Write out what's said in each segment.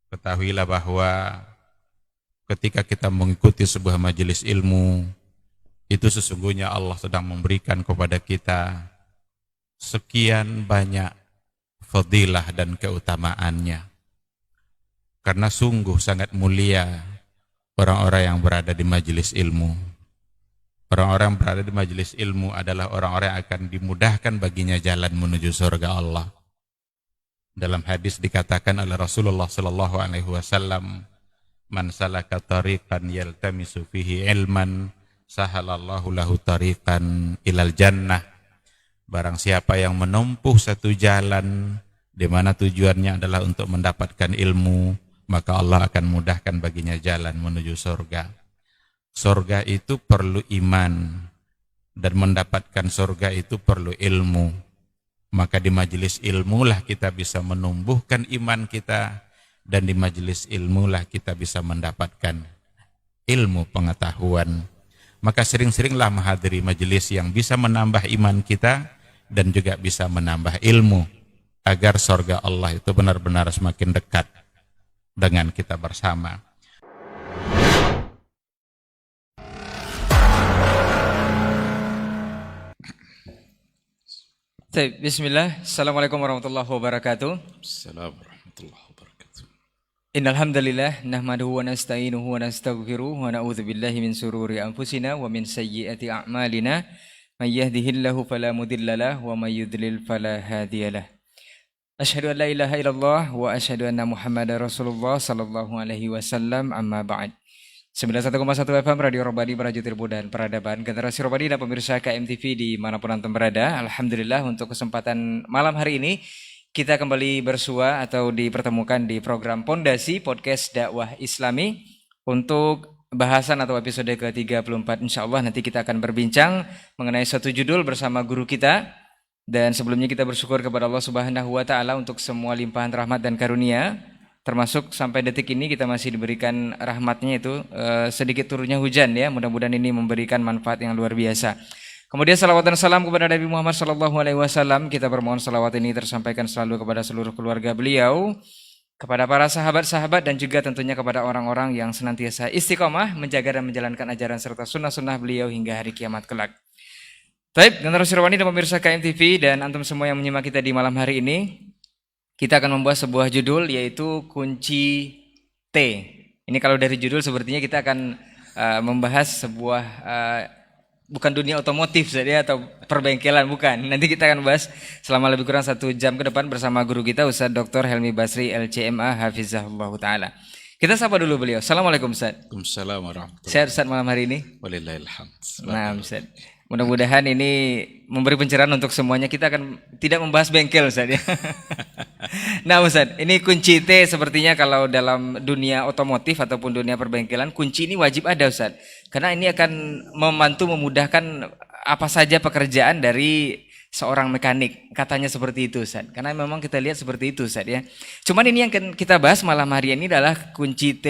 Ketahuilah bahwa ketika kita mengikuti sebuah majelis ilmu, itu sesungguhnya Allah sedang memberikan kepada kita sekian banyak fadilah dan keutamaannya. Karena sungguh sangat mulia orang-orang yang berada di majelis ilmu. Orang-orang yang berada di majelis ilmu adalah orang-orang yang akan dimudahkan baginya jalan menuju surga Allah. Dalam hadis dikatakan oleh Rasulullah sallallahu alaihi wasallam, "Man salaka tariqan yaltamisu fihi ilman, sahalallahu lahu tariqan ilal jannah." Barang siapa yang menempuh satu jalan di mana tujuannya adalah untuk mendapatkan ilmu, maka Allah akan mudahkan baginya jalan menuju surga. Surga itu perlu iman, dan mendapatkan surga itu perlu ilmu. Maka di majelis ilmu lah kita bisa menumbuhkan iman kita, dan di majelis ilmu lah kita bisa mendapatkan ilmu pengetahuan. Maka sering-seringlah menghadiri majelis yang bisa menambah iman kita dan juga bisa menambah ilmu, agar surga Allah itu benar-benar semakin dekat dengan kita bersama. Bismillah. Assalamualaikum warahmatullahi wabarakatuh. Assalamualaikum warahmatullahi wabarakatuh. Innal hamdalillah nahmaduhu wa nasta'inuhu wa nastaghfiruh wa na'udzu billahi min sururi anfusina wa min sayyiati a'malina. May yahdihillahu fala mudhillalah wa may yudlil fala hadiyalah. Asyhadu an la ilaha illallah wa asyhadu anna Muhammadar Rasulullah sallallahu alaihi wasallam, amma ba'd. 91,1 FM Radio Robadi Beraja Tirbu dan Peradaban Generasi Robadi dan pemirsa KMTV dimanapun antum berada. Alhamdulillah untuk kesempatan malam hari ini kita kembali bersua atau dipertemukan di program Pondasi Podcast Dakwah Islami untuk bahasan atau episode ke-34. InsyaAllah nanti kita akan berbincang mengenai satu judul bersama guru kita. Dan sebelumnya kita bersyukur kepada Allah Subhanahu wa Ta'ala untuk semua limpahan rahmat dan karunia. Termasuk sampai detik ini kita masih diberikan rahmatnya itu sedikit turunnya hujan ya. Mudah-mudahan ini memberikan manfaat yang luar biasa. Kemudian salawat dan salam kepada Nabi Muhammad SAW. Kita bermohon salawat ini tersampaikan selalu kepada seluruh keluarga beliau, kepada para sahabat-sahabat, dan juga tentunya kepada orang-orang yang senantiasa istiqomah menjaga dan menjalankan ajaran serta sunnah-sunnah beliau hingga hari kiamat kelak. Baik, generasi Rawani dan pemirsa KMTV dan antum semua yang menyimak kita di malam hari ini, kita akan membahas sebuah judul yaitu kunci T. Ini kalau dari judul sepertinya kita akan membahas sebuah bukan dunia otomotif saja atau perbengkelan, bukan. Nanti kita akan bahas selama lebih kurang 1 jam ke depan bersama guru kita Ustaz Dr. Helmi Basri LCMA Hafizahullah Ta'ala. Kita sapa dulu beliau. Assalamualaikum Ustaz. Waalaikumsalam warahmatullahi wabarakatuh. Sehat Ustaz malam hari ini? Walillahilhamd. Nah Ustaz, mudah-mudahan ini memberi pencerahan untuk semuanya. Kita akan tidak membahas bengkel Ustaz ya. Nah Ustaz, ini kunci T sepertinya kalau dalam dunia otomotif ataupun dunia perbengkelan, kunci ini wajib ada Ustaz. Karena ini akan membantu memudahkan apa saja pekerjaan dari seorang mekanik. Katanya seperti itu Ustaz. Karena memang kita lihat seperti itu Ustaz ya. Cuman ini yang kita bahas malam hari ini adalah kunci T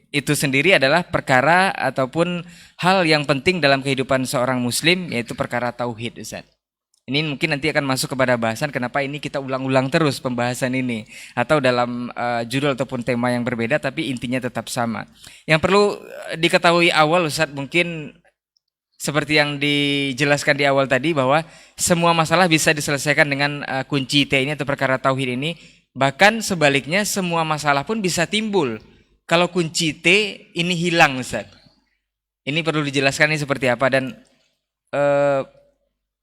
itu sendiri adalah perkara ataupun hal yang penting dalam kehidupan seorang muslim, yaitu perkara tauhid Ustaz. Ini mungkin nanti akan masuk kepada bahasan kenapa ini kita ulang-ulang terus pembahasan ini, atau dalam judul ataupun tema yang berbeda tapi intinya tetap sama. Yang perlu diketahui awal Ustaz, mungkin seperti yang dijelaskan di awal tadi bahwa semua masalah bisa diselesaikan dengan kunci T ini atau perkara tauhid ini. Bahkan sebaliknya semua masalah pun bisa timbul kalau kunci T ini hilang Ustaz. Ini perlu dijelaskan ini seperti apa, dan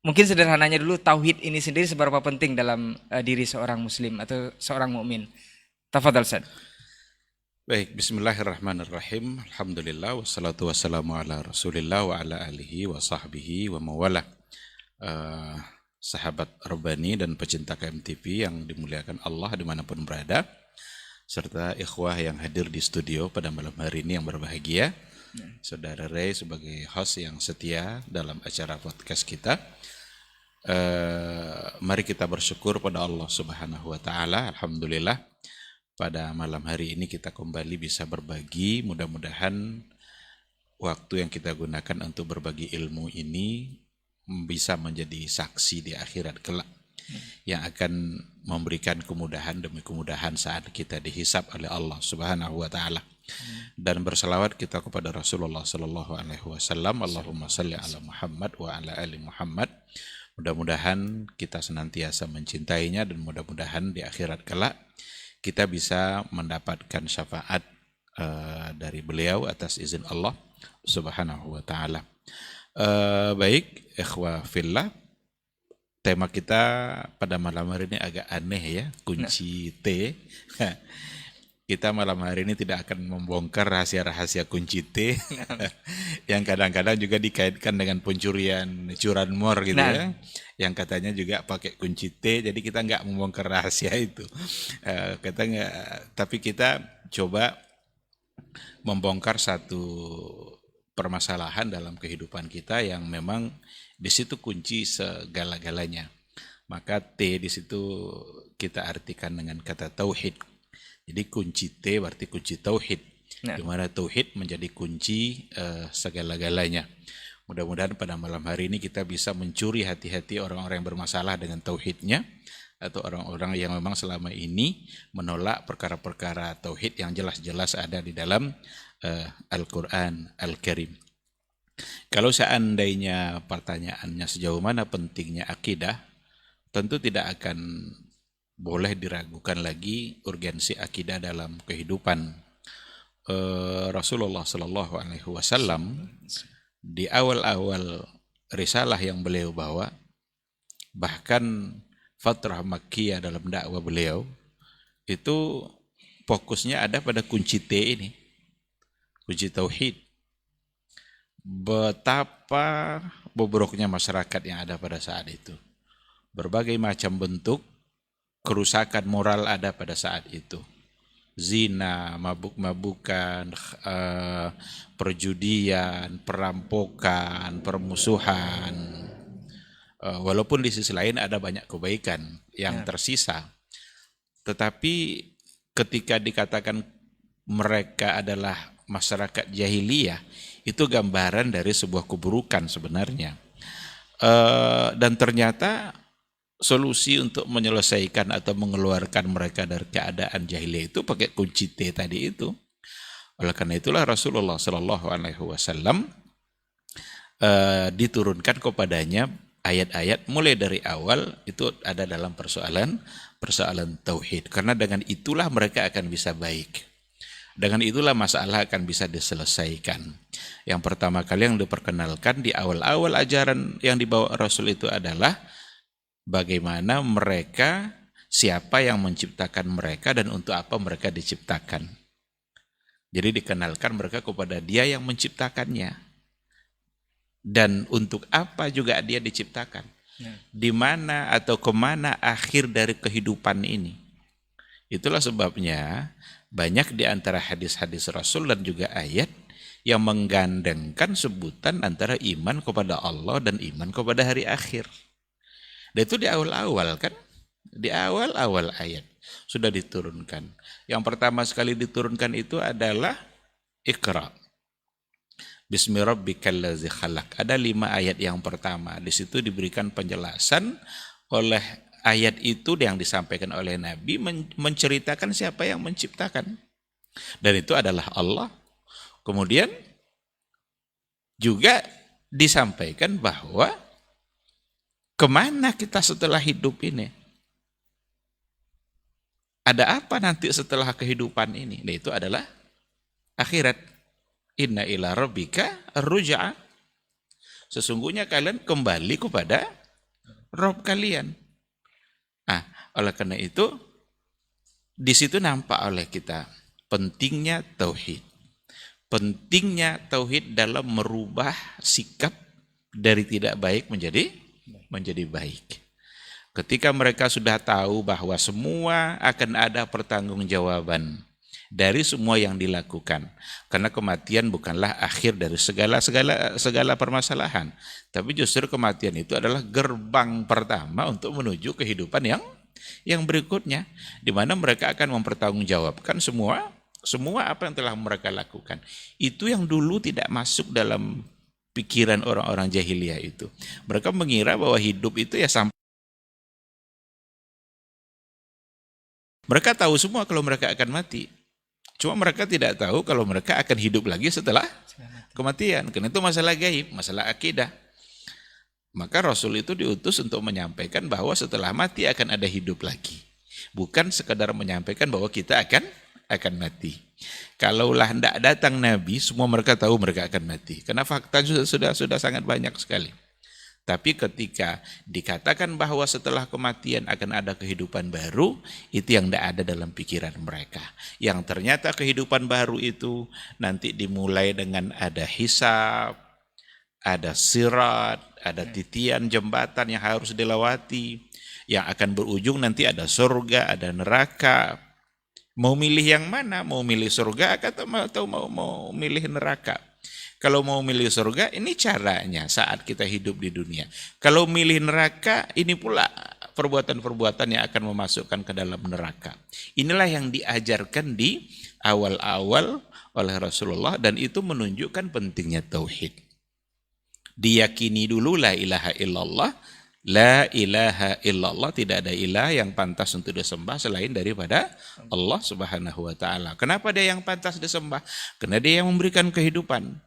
mungkin sederhananya dulu, tauhid ini sendiri seberapa penting dalam diri seorang muslim atau seorang mukmin. Tafadhal Ustaz. Baik, bismillahirrahmanirrahim. Alhamdulillah wassalatu wassalamu ala Rasulillah wa ala alihi wa sahbihi wa mawalah. Sahabat Rabbani dan pecinta KMTV yang dimuliakan Allah dimanapun berada, serta ikhwah yang hadir di studio pada malam hari ini yang berbahagia. Saudara Ray sebagai host yang setia dalam acara podcast kita. Mari kita bersyukur pada Allah Subhanahu wa Ta'ala. Alhamdulillah pada malam hari ini kita kembali bisa berbagi. Mudah-mudahan waktu yang kita gunakan untuk berbagi ilmu ini bisa menjadi saksi di akhirat kelak. yang akan memberikan kemudahan demi kemudahan saat kita dihisab oleh Allah Subhanahu wa taala. Dan berselawat kita kepada Rasulullah sallallahu alaihi wasallam. Allahumma shalli ala Muhammad wa ala ali Muhammad. Mudah-mudahan kita senantiasa mencintainya dan mudah-mudahan di akhirat kelak kita bisa mendapatkan syafaat dari beliau atas izin Allah Subhanahu wa taala. Baik, ikhwah fillah, tema kita pada malam hari ini agak aneh ya, kunci T. Kita malam hari ini tidak akan membongkar rahasia-rahasia kunci T yang kadang-kadang juga dikaitkan dengan pencurian curanmor gitu ya, yang katanya juga pakai kunci T. Jadi kita nggak membongkar rahasia itu, kita nggak, tapi kita coba membongkar satu permasalahan dalam kehidupan kita yang memang di situ kunci segala-galanya. Maka T di situ kita artikan dengan kata tauhid. Jadi kunci T berarti kunci tauhid, di mana tauhid menjadi kunci segala-galanya. Mudah-mudahan pada malam hari ini kita bisa mencuri hati-hati orang-orang yang bermasalah dengan tauhidnya, atau orang-orang yang memang selama ini menolak perkara-perkara tauhid yang jelas-jelas ada di dalam Al-Quran Al-Karim. Kalau seandainya pertanyaannya sejauh mana pentingnya akidah, tentu tidak akan boleh diragukan lagi urgensi akidah dalam kehidupan. Rasulullah Shallallahu Alaihi Wasallam di awal-awal risalah yang beliau bawa, bahkan fatrah Makkiyah dalam dakwah beliau, itu fokusnya ada pada kunci T ini, kunci tauhid. Betapa bobroknya masyarakat yang ada pada saat itu. Berbagai macam bentuk kerusakan moral ada pada saat itu. Zina, mabuk-mabukan, perjudian, perampokan, permusuhan. Walaupun di sisi lain ada banyak kebaikan yang tersisa. Tetapi ketika dikatakan mereka adalah masyarakat jahiliyah, itu gambaran dari sebuah keburukan sebenarnya. Dan ternyata solusi untuk menyelesaikan atau mengeluarkan mereka dari keadaan jahiliyah itu pakai kunci T tadi itu. Oleh karena itulah Rasulullah Shallallahu Alaihi Wasallam diturunkan kepadanya ayat-ayat mulai dari awal itu ada dalam persoalan tauhid. Karena dengan itulah mereka akan bisa baik. Dengan itulah masalah akan bisa diselesaikan. Yang pertama kali yang diperkenalkan di awal-awal ajaran yang dibawa Rasul itu adalah bagaimana mereka, siapa yang menciptakan mereka dan untuk apa mereka diciptakan. Jadi dikenalkan mereka kepada Dia yang menciptakannya. Dan untuk apa juga dia diciptakan. Di mana atau kemana akhir dari kehidupan ini. Itulah sebabnya banyak di antara hadis-hadis Rasul dan juga ayat yang menggandengkan sebutan antara iman kepada Allah dan iman kepada hari akhir. Dan itu di awal-awal kan, di awal-awal ayat sudah diturunkan. Yang pertama sekali diturunkan itu adalah Iqra. Bismi rabbikallazi khalaq. Ada 5 ayat yang pertama. Di situ diberikan penjelasan oleh ayat itu yang disampaikan oleh Nabi menceritakan siapa yang menciptakan. Dan itu adalah Allah. Kemudian juga disampaikan bahwa kemana kita setelah hidup ini? Ada apa nanti setelah kehidupan ini? Nah, itu adalah akhirat. Inna ila rabbika ar-ruj'a. Sesungguhnya kalian kembali kepada Rabb kalian. Oleh karena itu, di situ nampak oleh kita pentingnya tauhid. Pentingnya tauhid dalam merubah sikap dari tidak baik menjadi baik. Ketika mereka sudah tahu bahwa semua akan ada pertanggungjawaban dari semua yang dilakukan, karena kematian bukanlah akhir dari segala permasalahan, tapi justru kematian itu adalah gerbang pertama untuk menuju kehidupan yang berikutnya, di mana mereka akan mempertanggungjawabkan semua apa yang telah mereka lakukan. Itu yang dulu tidak masuk dalam pikiran orang-orang jahiliyah itu. Mereka mengira bahwa hidup itu ya sampai Mereka tahu semua kalau mereka akan mati. Cuma mereka tidak tahu kalau mereka akan hidup lagi setelah kematian. Karena itu masalah gaib, masalah akidah. Maka Rasul itu diutus untuk menyampaikan bahwa setelah mati akan ada hidup lagi. Bukan sekadar menyampaikan bahwa kita akan mati. Kalaulah tidak datang Nabi, semua mereka tahu mereka akan mati. Karena fakta sudah sangat banyak sekali. Tapi ketika dikatakan bahwa setelah kematian akan ada kehidupan baru, itu yang tidak ada dalam pikiran mereka. Yang ternyata kehidupan baru itu nanti dimulai dengan ada hisab, ada sirat, ada titian jembatan yang harus dilewati, yang akan berujung nanti ada surga, ada neraka. Mau milih yang mana? Mau milih surga atau mau milih neraka? Kalau mau milih surga, ini caranya saat kita hidup di dunia. Kalau milih neraka, ini pula perbuatan-perbuatan yang akan memasukkan ke dalam neraka. Inilah yang diajarkan di awal-awal oleh Rasulullah, dan itu menunjukkan pentingnya tauhid. Diyakini dulu la ilaha illallah, la ilaha illallah, tidak ada ilah yang pantas untuk disembah selain daripada Allah Subhanahu wa taala. Kenapa dia yang pantas disembah? Karena dia yang memberikan kehidupan.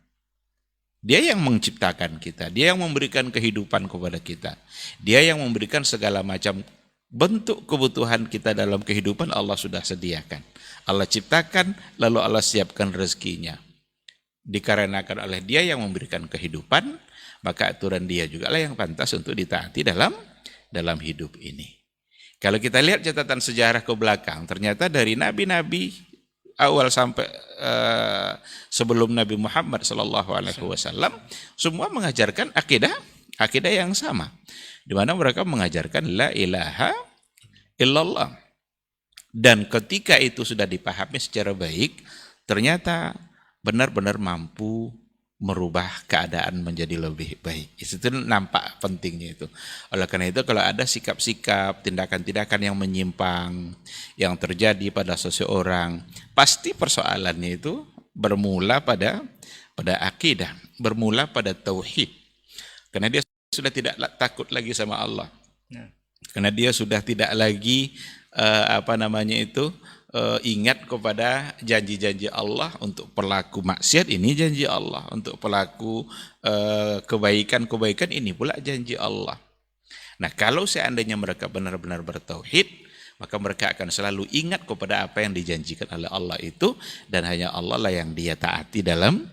Dia yang menciptakan kita, dia yang memberikan kehidupan kepada kita. Dia yang memberikan segala macam bentuk kebutuhan kita dalam kehidupan, Allah sudah sediakan. Allah ciptakan, lalu Allah siapkan rezekinya. Dikarenakan oleh dia yang memberikan kehidupan, maka aturan dia juga lah yang pantas untuk ditaati dalam hidup ini. Kalau kita lihat catatan sejarah ke belakang, ternyata dari nabi-nabi awal sampai sebelum Nabi Muhammad SAW, semua mengajarkan akidah yang sama, di mana mereka mengajarkan la ilaha illallah. Dan ketika itu sudah dipahami secara baik, ternyata benar-benar mampu merubah keadaan menjadi lebih baik. Itu nampak pentingnya itu. Oleh karena itu kalau ada sikap-sikap, tindakan-tindakan yang menyimpang yang terjadi pada seseorang, pasti persoalannya itu bermula pada akidah, bermula pada tauhid. Karena dia sudah tidak takut lagi sama Allah. Karena dia sudah tidak lagi ingat kepada janji-janji Allah. Untuk pelaku maksiat ini janji Allah, untuk pelaku kebaikan ini pula janji Allah. Nah, kalau seandainya mereka benar-benar bertauhid, maka mereka akan selalu ingat kepada apa yang dijanjikan oleh Allah itu, dan hanya Allah lah yang dia taati dalam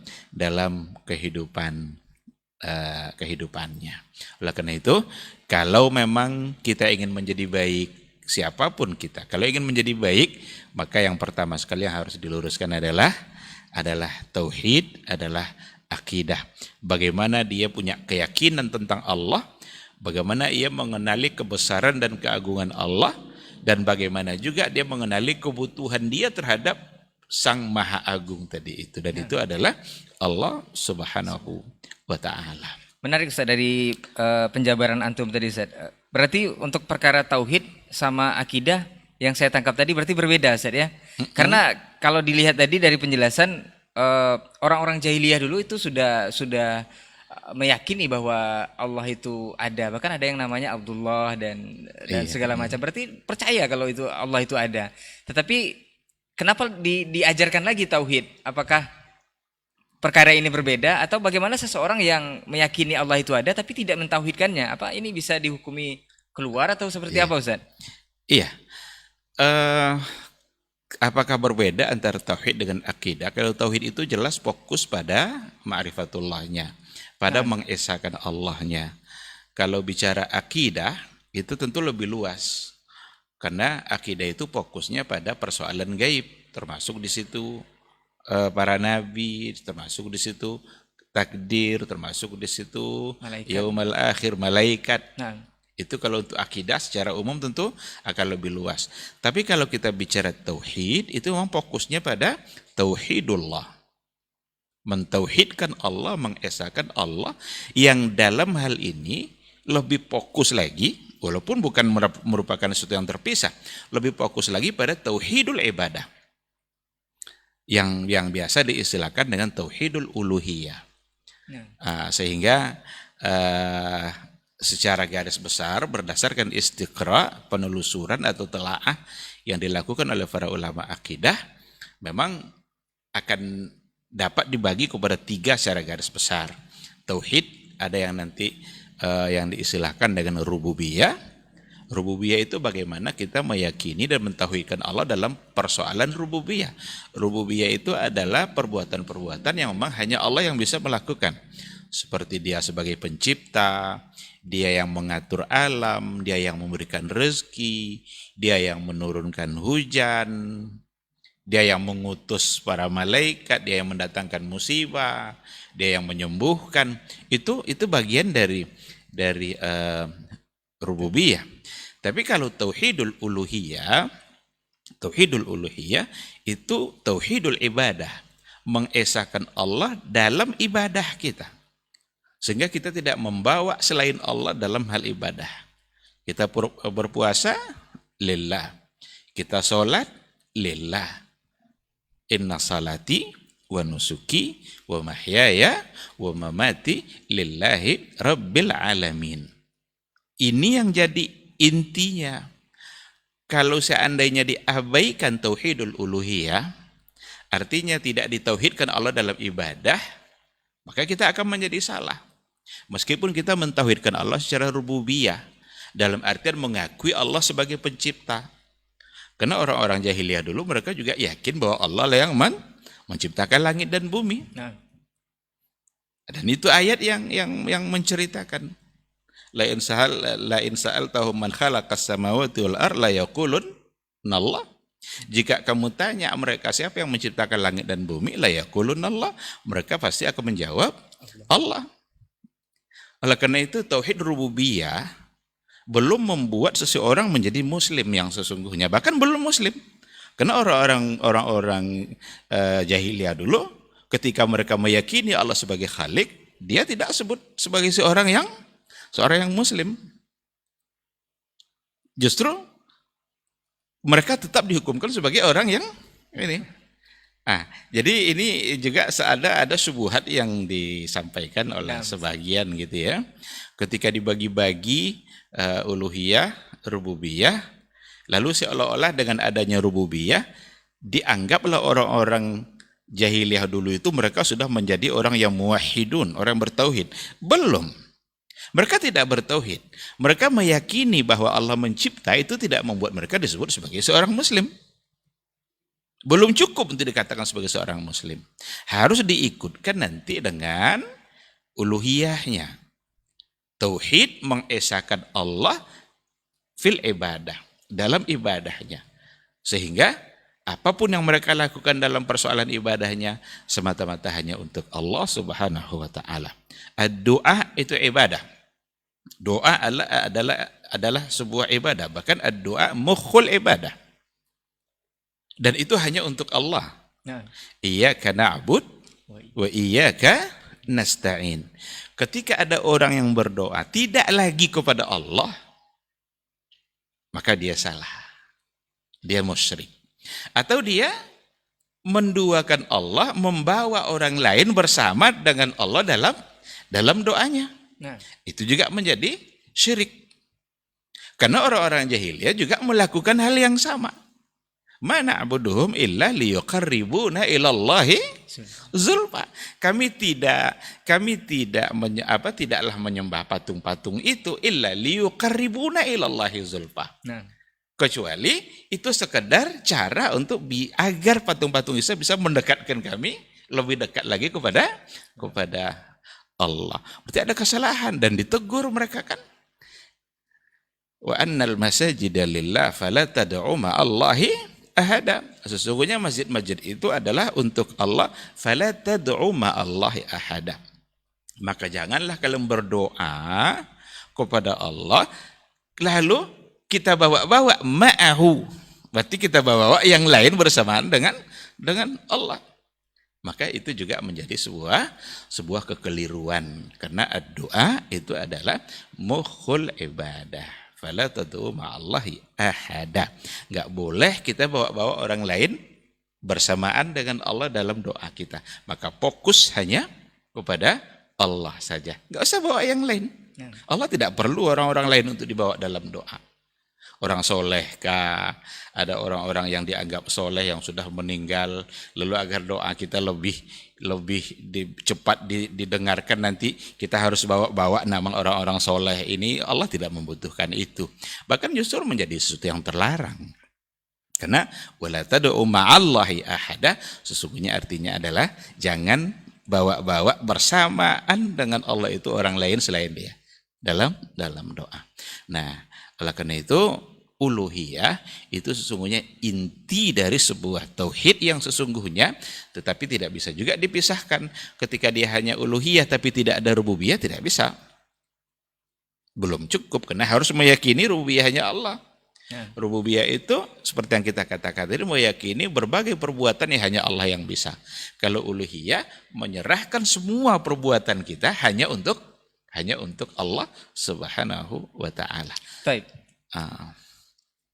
kehidupannya. Oleh karena itu, kalau memang kita ingin menjadi baik, siapapun kita, kalau ingin menjadi baik, maka yang pertama sekali yang harus diluruskan adalah tauhid, adalah akidah. Bagaimana dia punya keyakinan tentang Allah, bagaimana ia mengenali kebesaran dan keagungan Allah, dan bagaimana juga dia mengenali kebutuhan dia terhadap Sang Maha Agung tadi itu. Dan itu adalah Allah Subhanahu wa ta'ala. Menarik Ustaz dari penjabaran antum tadi Ustaz. Berarti untuk perkara tauhid sama akidah yang saya tangkap tadi berarti berbeda Ustaz ya. Karena kalau dilihat tadi dari penjelasan orang-orang jahiliyah dulu itu sudah meyakini bahwa Allah itu ada. Bahkan ada yang namanya Abdullah dan segala macam. Berarti percaya kalau itu Allah itu ada. Tetapi kenapa diajarkan lagi tauhid? Apakah perkara ini berbeda atau bagaimana seseorang yang meyakini Allah itu ada tapi tidak mentauhidkannya? Apa ini bisa dihukumi keluar atau seperti apa Ustaz? Iya. Apakah berbeda antara tauhid dengan akidah? Kalau tauhid itu jelas fokus pada ma'rifatullahnya, pada mengesahkan Allahnya. Kalau bicara akidah itu tentu lebih luas. Karena akidah itu fokusnya pada persoalan gaib, termasuk di situ para nabi, termasuk di situ takdir, termasuk di situ yaumul akhir, malaikat. Itu kalau untuk akidah secara umum tentu akan lebih luas. Tapi kalau kita bicara tauhid, itu memang fokusnya pada tauhidullah. Mentauhidkan Allah, mengesahkan Allah, yang dalam hal ini lebih fokus lagi, walaupun bukan merupakan sesuatu yang terpisah, lebih fokus lagi pada tauhidul ibadah. Yang biasa diistilahkan dengan tauhidul uluhiyah. Sehingga secara garis besar berdasarkan istiqra, penelusuran atau telaah, yang dilakukan oleh para ulama akidah memang akan dapat dibagi kepada 3 secara garis besar. Tauhid, ada yang nanti yang diistilahkan dengan rububiyah. Rububiyah itu bagaimana kita meyakini dan mentauhidkan Allah dalam persoalan rububiyah. Rububiyah itu adalah perbuatan-perbuatan yang memang hanya Allah yang bisa melakukan. Seperti Dia sebagai pencipta, Dia yang mengatur alam, Dia yang memberikan rezeki, Dia yang menurunkan hujan, Dia yang mengutus para malaikat, Dia yang mendatangkan musibah, Dia yang menyembuhkan. Itu bagian dari rububiyah. Tapi kalau tauhidul uluhiyah itu tauhidul ibadah, mengesahkan Allah dalam ibadah kita. Sehingga kita tidak membawa selain Allah dalam hal ibadah. Kita berpuasa lillah. Kita sholat lillah. Inna salati wa nusuki wa mahyaya wa mamati lillahi rabbil alamin. Ini yang jadi intinya. Kalau seandainya diabaikan tauhidul uluhiyah, artinya tidak ditauhidkan Allah dalam ibadah, maka kita akan menjadi salah. Meskipun kita mentauhidkan Allah secara rububiyah, dalam artian mengakui Allah sebagai pencipta. Karena orang-orang jahiliyah dulu mereka juga yakin bahwa Allah lah yang menciptakan langit dan bumi. Nah. Dan itu ayat yang menceritakan la in sa'altahum man khalaqas samawati wal ardh la yaqulun Allah. Jika kamu tanya mereka siapa yang menciptakan langit dan bumi, la yaqulun Allah, mereka pasti akan menjawab Allah. Oleh karena itu tauhid rububiyah belum membuat seseorang menjadi muslim yang sesungguhnya, bahkan belum muslim. Karena orang-orang jahiliyah dulu ketika mereka meyakini Allah sebagai Khalik, dia tidak sebut sebagai seorang yang muslim. Justru mereka tetap dihukumkan sebagai orang yang ini. Jadi ini juga ada syubhat yang disampaikan oleh sebagian gitu ya. Ketika dibagi-bagi uluhiyah, rububiyah, lalu seolah-olah dengan adanya rububiyah dianggaplah orang-orang jahiliyah dulu itu mereka sudah menjadi orang yang muwahhidun, orang bertauhid. Belum. Mereka tidak bertauhid. Mereka meyakini bahwa Allah mencipta itu tidak membuat mereka disebut sebagai seorang muslim. Belum cukup untuk dikatakan sebagai seorang muslim. Harus diikutkan nanti dengan uluhiyahnya. Tauhid mengesahkan Allah fil ibadah, dalam ibadahnya. Sehingga apapun yang mereka lakukan dalam persoalan ibadahnya semata-mata hanya untuk Allah Subhanahu wa taala. Doa itu ibadah. Doa adalah sebuah ibadah, bahkan doa mukhul ibadah. Dan itu hanya untuk Allah. Iyyaka na'bud wa iyyaka nasta'in. Ketika ada orang yang berdoa tidak lagi kepada Allah, maka dia salah. Dia musyrik. Atau dia menduakan Allah, membawa orang lain bersama dengan Allah dalam doanya. Itu juga menjadi syirik. Karena orang-orang jahiliyah juga melakukan hal yang sama. Ma na'buduhum illa liyuqarribuna ilallahi zulfa. Kami tidaklah menyembah patung-patung itu illa liyuqarribuna ilallahi zulfa. Kecuali itu sekedar cara untuk agar patung-patung itu bisa mendekatkan kami lebih dekat lagi kepada Allah. Berarti ada kesalahan dan ditegur mereka kan. Wa annal masajida lillah fala tad'u ma'allahi ahada. Sesungguhnya masjid-masjid itu adalah untuk Allah, fala tad'u ma'allahi ahada. Maka janganlah kalian berdoa kepada Allah lalu kita bawa-bawa ma'ahu. Berarti kita bawa yang lain bersamaan dengan Allah. Maka itu juga menjadi sebuah kekeliruan. Karena doa itu adalah mukhul ibadah. Fala tad'u ma'allahi ahada. Enggak boleh kita bawa-bawa orang lain bersamaan dengan Allah dalam doa kita. Maka fokus hanya kepada Allah saja. Enggak usah bawa yang lain. Allah tidak perlu orang-orang lain untuk dibawa dalam doa. Orang soleh kah? Ada orang-orang yang dianggap soleh yang sudah meninggal, lalu agar doa kita lebih cepat didengarkan, nanti kita harus bawa nama orang-orang soleh ini. Allah tidak membutuhkan itu. Bahkan justru menjadi sesuatu yang terlarang. Karena wala tad'u ma'allahi ahada, sesungguhnya artinya adalah jangan bawa-bawa bersamaan dengan Allah itu orang lain selain Dia dalam doa. Nah, oleh karena itu uluhiyah itu sesungguhnya inti dari sebuah tauhid yang sesungguhnya, tetapi tidak bisa juga dipisahkan. Ketika dia hanya uluhiyah tapi tidak ada rububiyah, tidak bisa. Belum cukup, karena harus meyakini rububiyahnya Allah. Ya. Rububiyah itu seperti yang kita katakan tadi, meyakini berbagai perbuatan yang hanya Allah yang bisa. Kalau uluhiyah menyerahkan semua perbuatan kita hanya untuk Allah Subhanahu wa taala. Baik.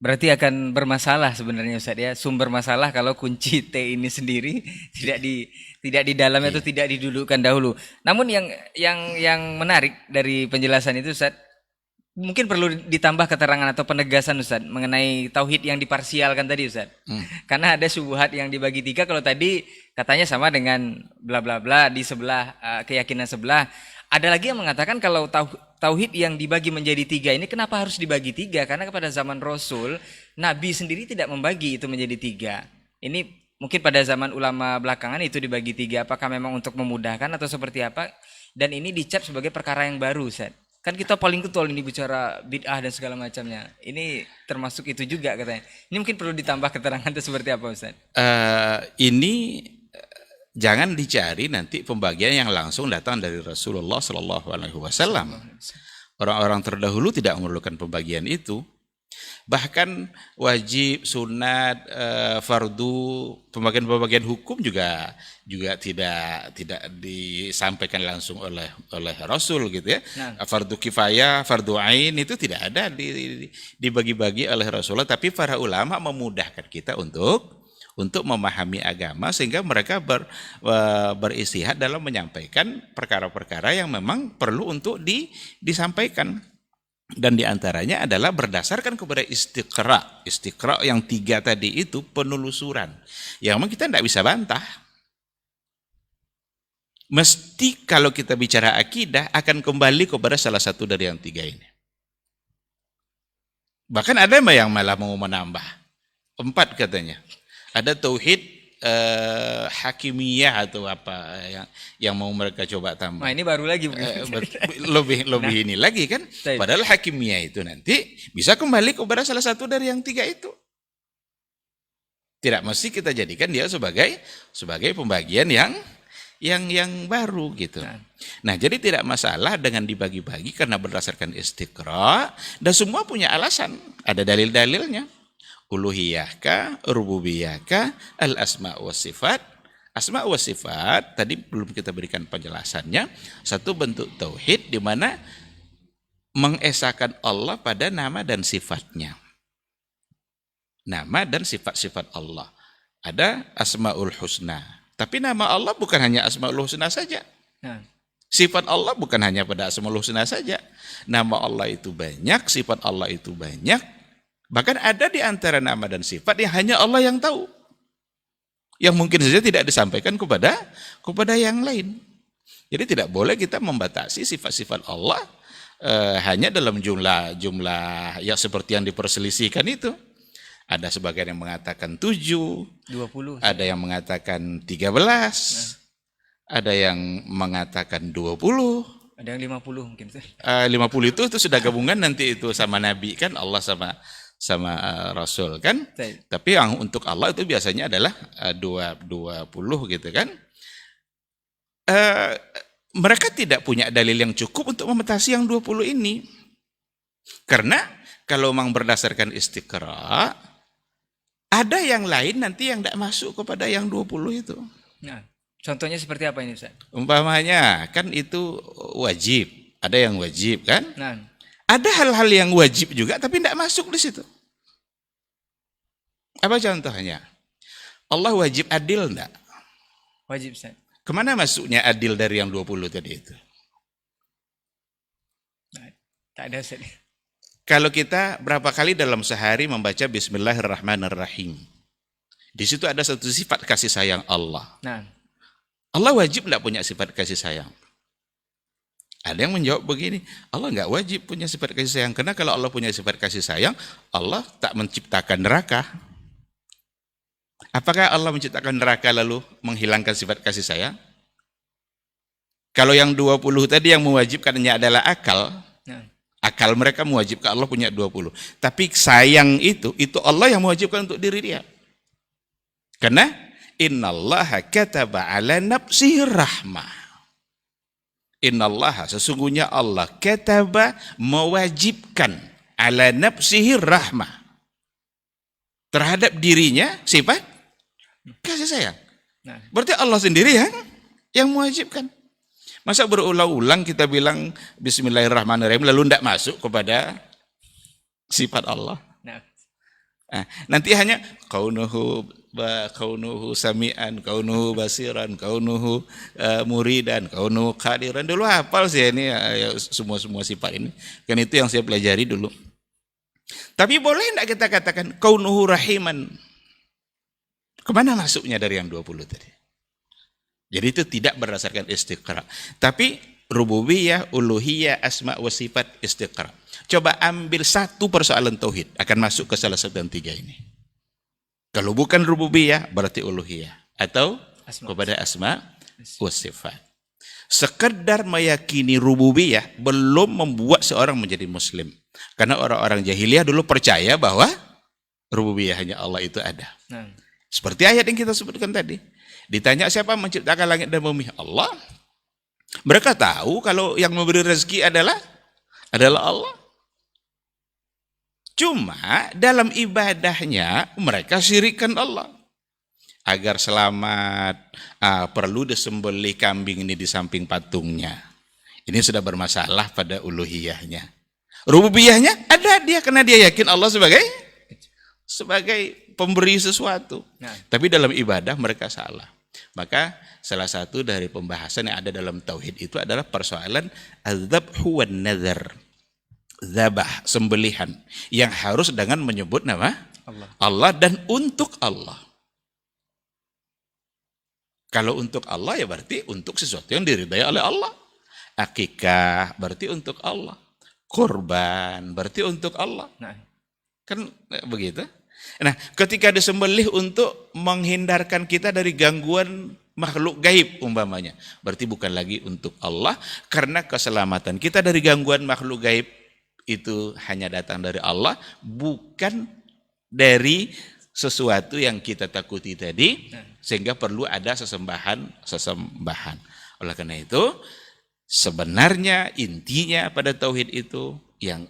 Berarti akan bermasalah sebenarnya Ustaz ya. Sumber masalah kalau kunci T ini sendiri tidak di dalamnya atau tidak didudukkan dahulu. Namun yang menarik dari penjelasan itu Ustaz, mungkin perlu ditambah keterangan atau penegasan Ustaz mengenai tauhid yang diparsialkan tadi Ustaz. Karena ada syubhat yang dibagi tiga, kalau tadi katanya sama dengan bla bla bla di sebelah keyakinan sebelah. Ada lagi yang mengatakan kalau tauhid yang dibagi menjadi tiga ini kenapa harus dibagi tiga? Karena pada zaman Rasul, Nabi sendiri tidak membagi itu menjadi tiga. Ini mungkin pada zaman ulama belakangan itu dibagi tiga. Apakah memang untuk memudahkan atau seperti apa? Dan ini dicap sebagai perkara yang baru Ustaz. Kan kita paling getol ini bicara bid'ah dan segala macamnya. Ini termasuk itu juga katanya. Ini mungkin perlu ditambah keterangan itu seperti apa Ustaz? Ini jangan dicari nanti pembagian yang langsung datang dari Rasulullah Shallallahu Alaihi Wasallam. Orang-orang terdahulu tidak memerlukan pembagian itu. Bahkan wajib, sunat, fardu, pembagian-pembagian hukum juga tidak disampaikan langsung oleh Rasul gitu ya. Nah. Fardu kifayah, fardu ain itu tidak ada dibagi-bagi oleh Rasulullah, tapi para ulama memudahkan kita untuk memahami agama sehingga mereka beristihad dalam menyampaikan perkara-perkara yang memang perlu untuk disampaikan. Dan diantaranya adalah berdasarkan kepada istiqra yang tiga tadi itu, penelusuran yang memang kita tidak bisa bantah. Mesti kalau kita bicara akidah akan kembali kepada salah satu dari yang tiga ini. Bahkan ada yang malah mau menambah 4 katanya. Ada tauhid hakimiyah atau apa yang mau mereka coba tambah. Nah, ini baru lagi lebih ini lagi kan. Padahal hakimiyah itu nanti bisa kembali kepada salah satu dari yang tiga itu. Tidak mesti kita jadikan dia sebagai pembagian yang baru gitu. Nah, jadi tidak masalah dengan dibagi-bagi karena berdasarkan istiqra dan semua punya alasan, ada dalil-dalilnya. Uluhiyahkah, rububiyahkah, al-asma' wa sifat. Asma' wa sifat tadi belum kita berikan penjelasannya, satu bentuk tauhid di mana mengesahkan Allah pada nama dan sifatnya. Nama dan sifat-sifat Allah. Ada asmaul husna. Tapi nama Allah bukan hanya asmaul husna saja. Sifat Allah bukan hanya pada asmaul husna saja. Nama Allah itu banyak, sifat Allah itu banyak. Bahkan ada di antara nama dan sifat yang hanya Allah yang tahu. Yang mungkin saja tidak disampaikan kepada yang lain. Jadi tidak boleh kita membatasi sifat-sifat Allah hanya dalam jumlah yang seperti yang diperselisihkan itu. Ada sebagian yang mengatakan 7, 20. Ada yang mengatakan 13, ada yang mengatakan 20. Ada yang 50 mungkin. 50 itu sudah gabungan nanti itu sama Nabi kan, Allah sama Rasul kan. Tapi yang untuk Allah itu biasanya adalah 20 gitu kan. Mereka tidak punya dalil yang cukup untuk membatasi yang 20 ini. Karena kalau memang berdasarkan istiqra, ada yang lain nanti yang tidak masuk kepada yang 20 itu. Nah, contohnya seperti apa ini Ustaz? Umpamanya kan itu wajib, ada yang wajib kan? Nah. Ada hal-hal yang wajib juga tapi tidak masuk di situ. Apa contohnya? Allah wajib adil enggak? Wajib Ustaz. Kemana masuknya adil dari yang 20 tadi itu? Nah, tak ada Ustaz. kalau kita berapa kali dalam sehari membaca Bismillahirrahmanirrahim. Di situ ada satu sifat kasih sayang Allah. Nah, Allah wajib tidak punya sifat kasih sayang? Ada yang menjawab begini, Allah nggak wajib punya sifat kasih sayang. Karena kalau Allah punya sifat kasih sayang, Allah tak menciptakan neraka. Apakah Allah menciptakan neraka lalu menghilangkan sifat kasih sayang? Kalau yang 20 tadi yang mewajibkannya adalah akal, nah, akal mereka mewajibkan Allah punya 20. Tapi sayang itu Allah yang mewajibkan untuk diri dia. Karena innallaha kataba ala nafsihi rahmah. Innallaha sesungguhnya Allah kataba mewajibkan ala nafsihi rahmah. Terhadap dirinya sifat kasih sayang. nah. Berarti Allah sendiri yang mewajibkan. Masa berulang-ulang kita bilang Bismillahirrahmanirrahim lalu tidak masuk kepada sifat Allah. Nah, Nah, nanti hanya kaunuhu sami'an, kaunuhu basiran, kaunuhu muridan, kaunuhu qadiran. Dulu hafal sih ini ya, semua sifat ini. Kan itu yang saya pelajari dulu. Tapi boleh tidak kita katakan kaunuhu rahiman? Kemana masuknya dari yang 20 tadi? Jadi itu tidak berdasarkan istiqra. Tapi rububiyah, uluhiyah, asma wa sifat istiqra. Coba ambil satu persoalan tauhid, akan masuk ke salah satu dan tiga ini. Kalau bukan rububiyah, berarti uluhiyah. Atau kepada asma wa sifat. Sekedar meyakini rububiyah belum membuat seorang menjadi muslim. Karena orang-orang jahiliyah dulu percaya bahwa rububiyah hanya Allah itu ada. nah. Seperti ayat yang kita sebutkan tadi. Ditanya siapa menciptakan langit dan bumi? Allah. Mereka tahu kalau yang memberi rezeki adalah Allah. Cuma dalam ibadahnya mereka syirikkan Allah. Agar selamat perlu disembelih kambing ini di samping patungnya. Ini sudah bermasalah pada uluhiyahnya. Rububiyahnya ada dia karena dia yakin Allah sebagai pemberi sesuatu. Nah. Tapi dalam ibadah mereka salah. Maka salah satu dari pembahasan yang ada dalam tauhid itu adalah persoalan adzabhu wan nazar. Zabah, sembelihan yang harus dengan menyebut nama Allah dan untuk Allah. Kalau untuk Allah ya berarti untuk sesuatu yang diridai oleh Allah. Akikah berarti untuk Allah. Kurban berarti untuk Allah. Nah. Kan begitu. Nah, ketika disembelih untuk menghindarkan kita dari gangguan makhluk gaib umpamanya, berarti bukan lagi untuk Allah, karena keselamatan kita dari gangguan makhluk gaib itu hanya datang dari Allah, bukan dari sesuatu yang kita takuti tadi, sehingga perlu ada sesembahan. Oleh karena itu, sebenarnya intinya pada tauhid itu yang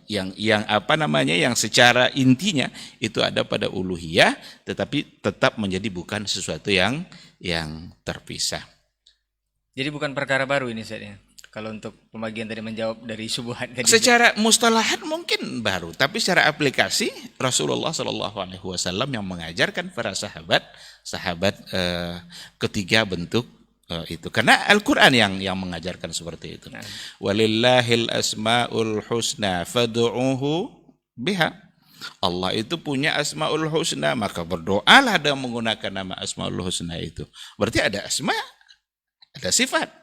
secara intinya itu ada pada uluhiyah, tetapi tetap menjadi bukan sesuatu yang terpisah. Jadi bukan perkara baru ini Ustaz ya. Kalau untuk pembagian tadi menjawab dari syubhat tadi. Secara mustalahat mungkin baru, tapi secara aplikasi Rasulullah SAW yang mengajarkan para sahabat ketiga bentuk itu. Karena Al-Quran yang mengajarkan seperti itu. Walillahil asma'ul husna fad'uuhu biha. Allah itu punya asma'ul husna, maka berdoalah dengan menggunakan nama asma'ul husna itu. Berarti ada asma, ada sifat.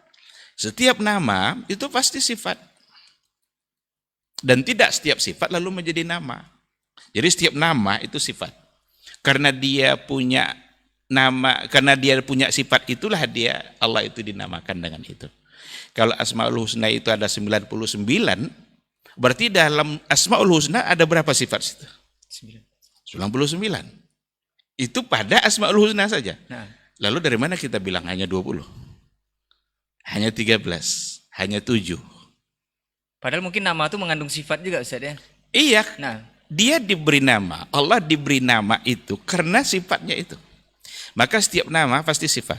Setiap nama itu pasti sifat. Dan tidak setiap sifat lalu menjadi nama. Jadi setiap nama itu sifat. Karena dia punya nama, karena dia punya sifat itulah Allah itu dinamakan dengan itu. Kalau Asmaul Husna itu ada 99, berarti dalam Asmaul Husna ada berapa sifat situ? 99. Itu pada Asmaul Husna saja. Nah. Lalu dari mana kita bilang hanya 20? Hanya 13, hanya 7. Padahal mungkin nama itu mengandung sifat juga Ustaz ya. Iya. Nah, Dia diberi nama, Allah diberi nama itu karena sifatnya itu. Maka setiap nama pasti sifat.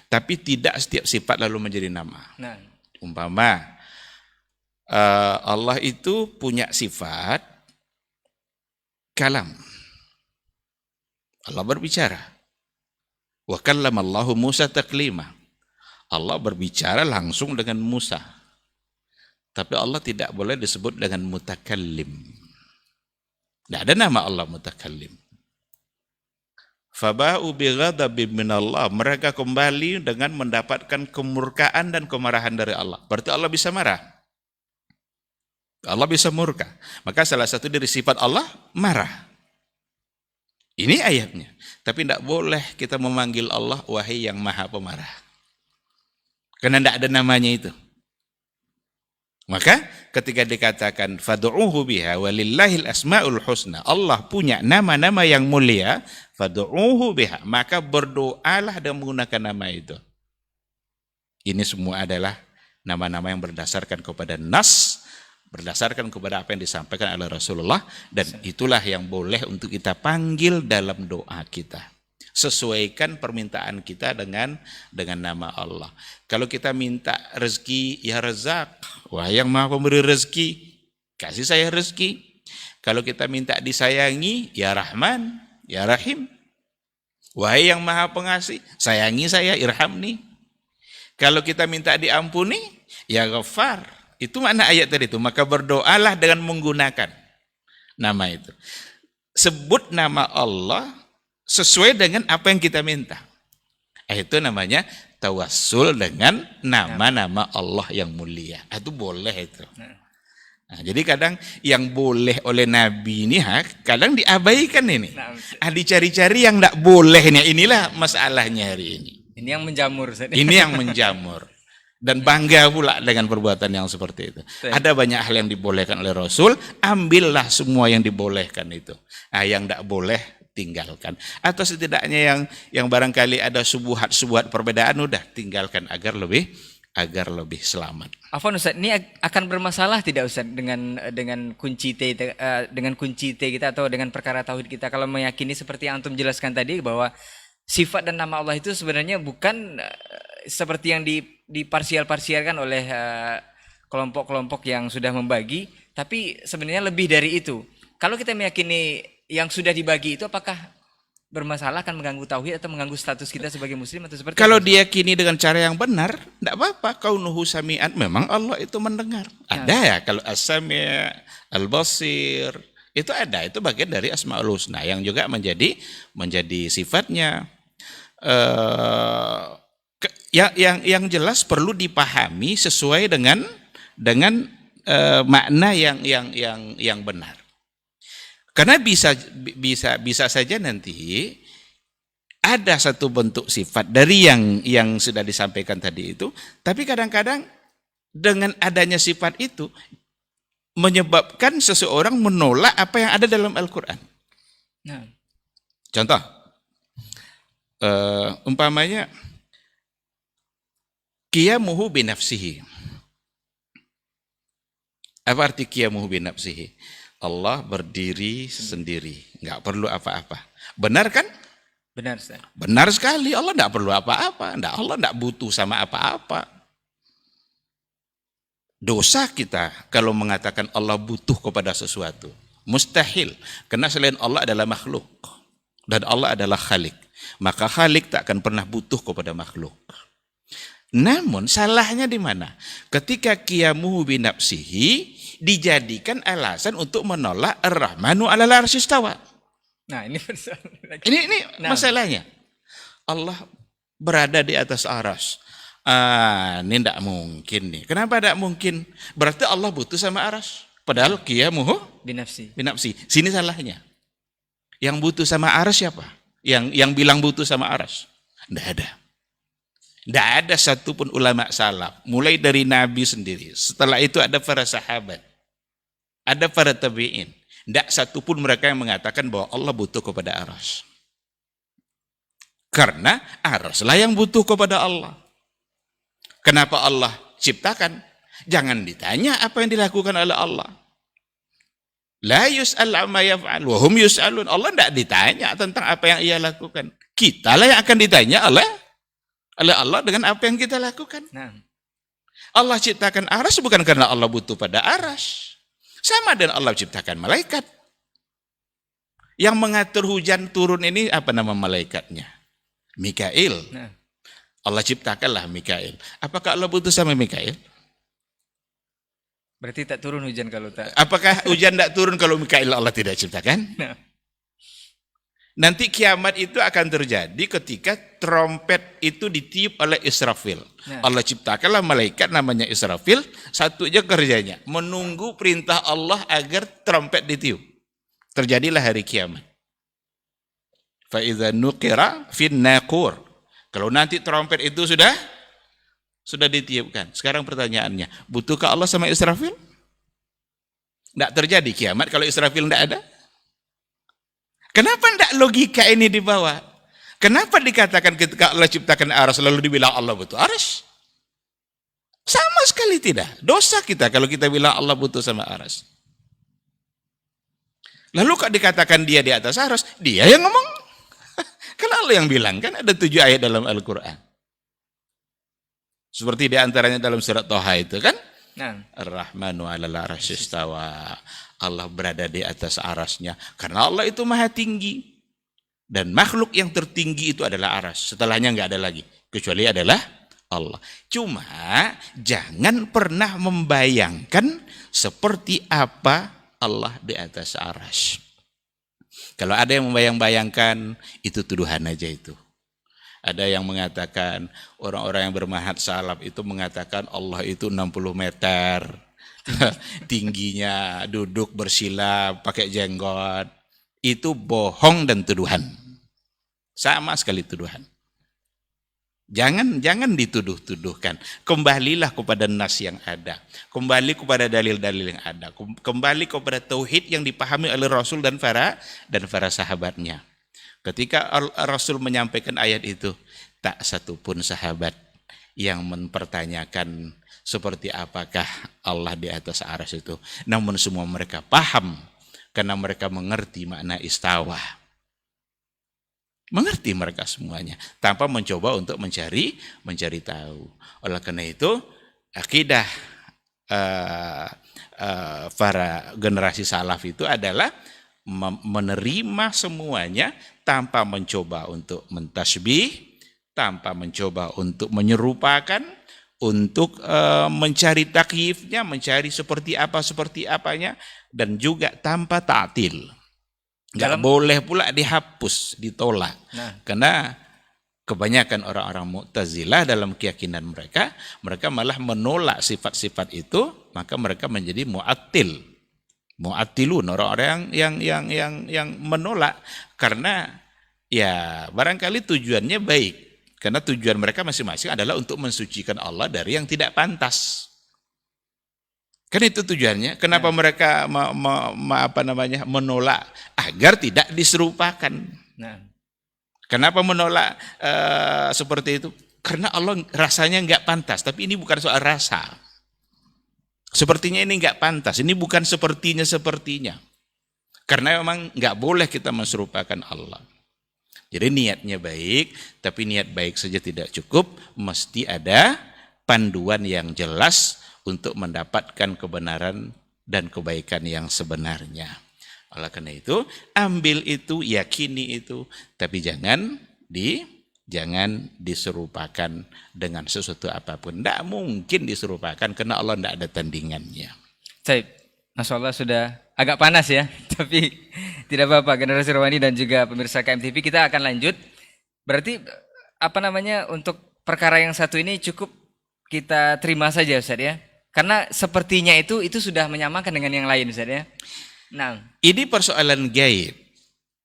Tapi tidak setiap sifat lalu menjadi nama. nah. Umpama Allah itu punya sifat kalam. Allah berbicara. Wa kallamallahu Musa taklima. Allah berbicara langsung dengan Musa. Tapi Allah tidak boleh disebut dengan mutakallim. Tidak ada nama Allah mutakallim. Faba'u bighadabin minallah. Mereka kembali dengan mendapatkan kemurkaan dan kemarahan dari Allah. Berarti Allah bisa marah. Allah bisa murka. Maka salah satu dari sifat Allah marah. Ini ayatnya. Tapi tidak boleh kita memanggil Allah wahai yang maha pemarah. Karena tidak ada namanya itu. Maka ketika dikatakan fad'uhu biha walillahil asmaul husna, Allah punya nama-nama yang mulia, fad'uhu biha, maka berdoalah dengan menggunakan nama itu. Ini semua adalah nama-nama yang berdasarkan kepada nas, berdasarkan kepada apa yang disampaikan oleh Rasulullah, dan itulah yang boleh untuk kita panggil dalam doa kita. Sesuaikan permintaan kita dengan nama Allah. Kalau kita minta rezeki, ya Razak, wah yang maha pemberi rezeki, kasih saya rezeki. Kalau kita minta disayangi, ya Rahman, ya Rahim, wahai yang maha pengasih, sayangi saya, irhamni. Kalau kita minta diampuni, ya Ghaffar. Itu makna ayat tadi itu. Maka berdoalah dengan menggunakan nama itu. Sebut nama Allah sesuai dengan apa yang kita minta. Itu namanya tawassul dengan nama-nama Allah yang mulia. Itu boleh itu. Nah, jadi kadang yang boleh oleh Nabi ini kadang diabaikan ini. Dicari-cari yang tidak boleh ini. Inilah masalahnya hari ini. Ini yang menjamur. Ini yang menjamur. Dan bangga pula dengan perbuatan yang seperti itu. Ada banyak hal yang dibolehkan oleh Rasul, ambillah semua yang dibolehkan itu. Yang tidak boleh, tinggalkan. Atau setidaknya yang barangkali ada subuhat perbedaan, udah tinggalkan agar lebih selamat. Afwan Ustaz, ini akan bermasalah tidak Ustaz dengan kunci T kita atau dengan perkara tauhid kita kalau meyakini seperti yang antum jelaskan tadi bahwa sifat dan nama Allah itu sebenarnya bukan seperti yang diparsialkan oleh kelompok-kelompok yang sudah membagi, tapi sebenarnya lebih dari itu. Kalau kita meyakini yang sudah dibagi itu, apakah bermasalah, akan mengganggu tauhid atau mengganggu status kita sebagai muslim atau seperti kalau itu? diyakini dengan cara yang benar, tidak apa-apa. Kaunuhu sami'an, memang Allah itu mendengar. Ada ya kalau as-sami', al-basir, itu ada, itu bagian dari asmaul husna yang juga menjadi sifatnya. Yang jelas perlu dipahami sesuai dengan makna yang benar. Karena bisa saja nanti ada satu bentuk sifat dari yang sudah disampaikan tadi itu, tapi kadang-kadang dengan adanya sifat itu menyebabkan seseorang menolak apa yang ada dalam Al-Quran. Nah. Contoh, umpamanya qiyamuhu binafsihi. Apa arti qiyamuhu binafsihi? Allah berdiri sendiri, nggak perlu apa-apa. Benar kan? Benar, Ustaz. Benar sekali, Allah nggak perlu apa-apa. Allah nggak butuh sama apa-apa. Dosa kita kalau mengatakan Allah butuh kepada sesuatu. Mustahil, karena selain Allah adalah makhluk. Dan Allah adalah khalik. Maka khalik tak akan pernah butuh kepada makhluk. Namun salahnya di mana? Ketika qiyamuhu binafsihi dijadikan alasan untuk menolak Ar-Rahmanu 'alal 'arsy istawa. Nah, ini masalahnya. Allah berada di atas aras. Ini tidak mungkin nih. Kenapa tidak mungkin? Berarti Allah butuh sama aras. Padahal qiyamuhu binafsi. Sini salahnya. Yang butuh sama aras siapa? Yang bilang butuh sama aras? Tidak ada. Tidak ada satupun ulama salaf. Mulai dari Nabi sendiri. Setelah itu ada para sahabat. Ada para tabi'in. Tidak satupun mereka yang mengatakan bahwa Allah butuh kepada aras. Karena araslah yang butuh kepada Allah. Kenapa Allah ciptakan? Jangan ditanya apa yang dilakukan oleh Allah. La yus'al amma yaf'al wa hum yus'alun. Allah tidak ditanya tentang apa yang ia lakukan. Kitalah yang akan ditanya oleh Allah dengan apa yang kita lakukan. Nah. Allah ciptakan aras bukan karena Allah butuh pada aras. Sama dengan Allah ciptakan malaikat. Yang mengatur hujan turun ini apa nama malaikatnya? Mikail. Nah. Allah ciptakanlah Mikail. Apakah Allah butuh sama Mikail? Berarti tak turun hujan kalau tak. Apakah hujan tidak turun kalau Mikail Allah tidak ciptakan? Nah, Nanti kiamat itu akan terjadi ketika trompet itu ditiup oleh Israfil. Nah. Allah ciptakanlah malaikat namanya Israfil, satu aja kerjanya, menunggu perintah Allah agar trompet ditiup. Terjadilah hari kiamat. Fa idza nuqira fin naqur. Kalau nanti trompet itu sudah ditiupkan. Sekarang pertanyaannya, butuhkah Allah sama Israfil? Tidak terjadi kiamat kalau Israfil tidak ada. Kenapa tidak logika ini dibawa? Kenapa dikatakan ketika Allah ciptakan aras lalu dibilang Allah butuh aras? Sama sekali tidak. Dosa kita kalau kita bilang Allah butuh sama aras. Lalu kok dikatakan dia di atas aras? Dia yang ngomong. Kan Allah yang bilang, kan ada 7 ayat dalam Al-Quran. Seperti di antaranya dalam surat Toha itu kan. nah, Ar-Rahmanu 'alal 'arsy istawa. Allah berada di atas arasnya. Karena Allah itu maha tinggi. Dan makhluk yang tertinggi itu adalah aras. Setelahnya nggak ada lagi. Kecuali adalah Allah. Cuma jangan pernah membayangkan seperti apa Allah di atas aras. Kalau ada yang membayang-bayangkan, itu tuduhan aja itu. Ada yang mengatakan, orang-orang yang bermanhaj salaf itu mengatakan Allah itu 60 meter. Tingginya, duduk bersila, pakai jenggot. Itu bohong dan tuduhan. Sama sekali tuduhan. Jangan dituduh-tuduhkan. Kembalilah kepada nas yang ada. Kembali kepada dalil-dalil yang ada. Kembali kepada tauhid yang dipahami oleh Rasul dan para sahabatnya. Ketika Rasul menyampaikan ayat itu, tak satu pun sahabat yang mempertanyakan seperti apakah Allah di atas aras itu. Namun semua mereka paham karena mereka mengerti makna istawa. Mengerti mereka semuanya tanpa mencoba untuk mencari tahu. Oleh karena itu akidah para generasi salaf itu adalah menerima semuanya tanpa mencoba untuk mentasbih, tanpa mencoba untuk menyerupakan, untuk mencari takyifnya, mencari seperti apanya, dan juga tanpa ta'til. Nggak boleh pula dihapus, ditolak. Nah. Karena kebanyakan orang-orang Mu'tazilah dalam keyakinan mereka malah menolak sifat-sifat itu, maka mereka menjadi mu'attil. Mu'attilun, orang-orang yang menolak karena ya barangkali tujuannya baik. Karena tujuan mereka masing-masing adalah untuk mensucikan Allah dari yang tidak pantas. Kan itu tujuannya. Kenapa mereka menolak? Agar tidak diserupakan. nah, Kenapa menolak seperti itu? Karena Allah rasanya nggak pantas. Tapi ini bukan soal rasa. Sepertinya ini nggak pantas. Ini bukan sepertinya. Karena memang nggak boleh kita menserupakan Allah. Jadi niatnya baik, tapi niat baik saja tidak cukup. Mesti ada panduan yang jelas untuk mendapatkan kebenaran dan kebaikan yang sebenarnya. Oleh karena itu, ambil itu, yakini itu, tapi jangan diserupakan dengan sesuatu apapun. Tidak mungkin diserupakan karena Allah tidak ada tandingannya. Baik, Masya Allah sudah agak panas ya, tapi tidak apa-apa. Generasi Rohani dan juga pemirsa KMTV, kita akan lanjut. Berarti untuk perkara yang satu ini cukup kita terima saja Ustaz ya. Karena sepertinya itu sudah menyamakan dengan yang lain Ustaz ya. Nah, ini persoalan gaib.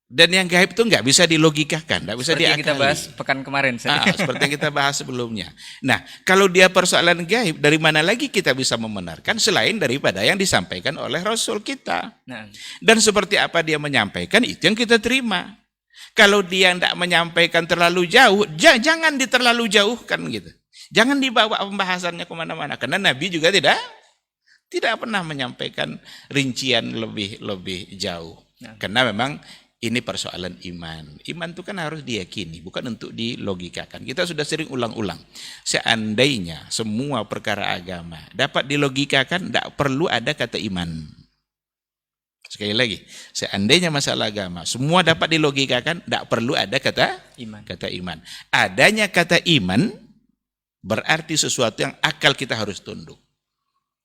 Dan yang gaib itu nggak bisa dilogikakan, nggak bisa diakali. Seperti yang kita bahas pekan kemarin. Seperti yang kita bahas sebelumnya. Nah, kalau dia persoalan gaib, dari mana lagi kita bisa membenarkan selain daripada yang disampaikan oleh Rasul kita. Nah. Dan seperti apa dia menyampaikan, itu yang kita terima. Kalau dia tidak menyampaikan terlalu jauh, jangan terlalu jauhkan gitu. Jangan dibawa pembahasannya kemana-mana. Karena Nabi juga tidak pernah menyampaikan rincian lebih jauh. Nah. Karena memang ini persoalan iman. Iman itu kan harus diyakini, bukan untuk dilogikakan. Kita sudah sering ulang-ulang. Seandainya semua perkara agama dapat dilogikakan, tidak perlu ada kata iman. Sekali lagi, seandainya masalah agama semua dapat dilogikakan, tidak perlu ada kata iman. Adanya kata iman berarti sesuatu yang akal kita harus tunduk.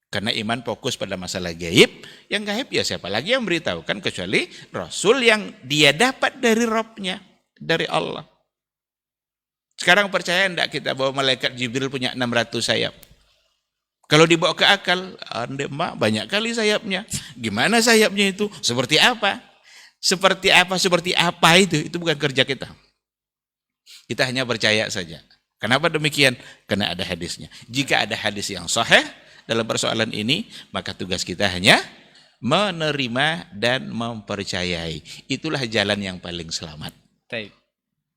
Karena iman fokus pada masalah gaib, yang gaib ya siapa lagi yang beritahukan kecuali Rasul yang dia dapat dari Rabbnya, dari Allah. Sekarang percaya enggak kita bahwa malaikat Jibril punya 600 sayap? Kalau dibawa ke akal, ande mak banyak kali sayapnya. Gimana sayapnya itu? Seperti apa? Seperti apa itu bukan kerja kita. Kita hanya percaya saja. Kenapa demikian? Karena ada hadisnya. Jika ada hadis yang sahih dalam persoalan ini, maka tugas kita hanya menerima dan mempercayai. Itulah jalan yang paling selamat. Baik.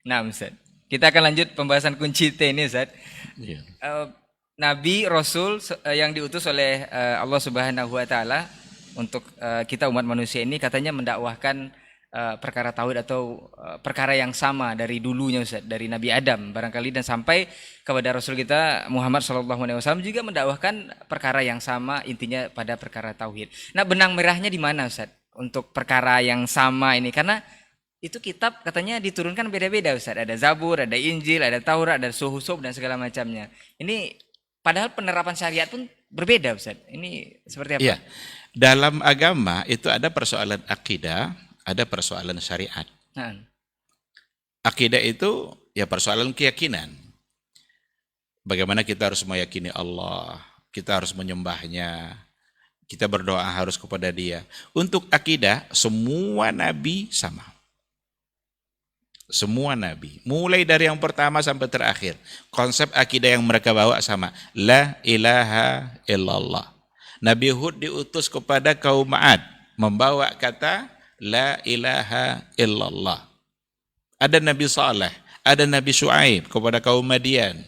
Nah, Ustaz. Kita akan lanjut pembahasan kunci T ini, Ustaz. Ya. Nabi Rasul yang diutus oleh Allah Subhanahu wa taala untuk kita umat manusia ini katanya mendakwahkan perkara tauhid atau perkara yang sama dari dulunya, Ustaz, dari Nabi Adam barangkali, dan sampai kepada Rasul kita Muhammad SAW juga mendakwahkan perkara yang sama, intinya pada perkara tauhid. Nah, benang merahnya di mana, Ustaz, untuk perkara yang sama ini? Karena itu kitab katanya diturunkan beda-beda, Ustaz. Ada Zabur, ada Injil, ada Taurat, ada Suhuf dan segala macamnya. Ini padahal penerapan syariat pun berbeda, Ustaz. Ini seperti apa? Iya. Dalam agama itu ada persoalan akidah, ada persoalan syariat. Nah. Akidah itu ya persoalan keyakinan. Bagaimana kita harus meyakini Allah, kita harus menyembahnya, kita berdoa harus kepada Dia. Untuk akidah, semua nabi sama. Semua nabi, mulai dari yang pertama sampai terakhir, konsep akidah yang mereka bawa sama. La ilaha illallah. Nabi Hud diutus kepada kaum Ad, membawa kata La ilaha illallah. Ada Nabi Saleh, ada Nabi Shu'aib kepada kaum Madian.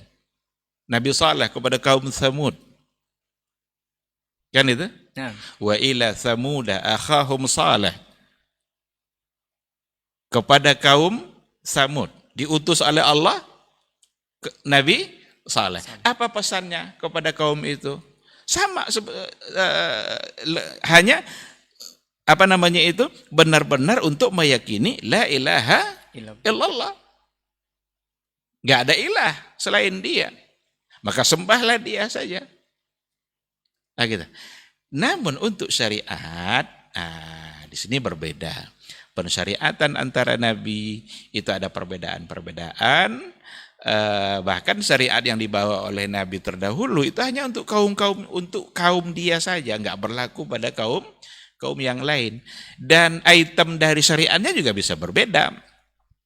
Nabi Saleh kepada kaum Thamud. Kan itu? Nah. Wa ila Thamuda akhahum Saleh. Kepada kaum Thamud. Diutus oleh Allah Nabi Saleh. Apa pesannya kepada kaum itu? Sama, hanya benar-benar untuk meyakini la ilaha illallah. Gak ada ilah selain Dia. Maka sembahlah Dia saja. Nah, gitu. Namun untuk syariat, di sini berbeda. Pensyariatan antara nabi itu ada perbedaan-perbedaan. Bahkan syariat yang dibawa oleh nabi terdahulu itu hanya untuk kaum dia saja, nggak berlaku pada kaum yang lain. Dan item dari syariatnya juga bisa berbeda,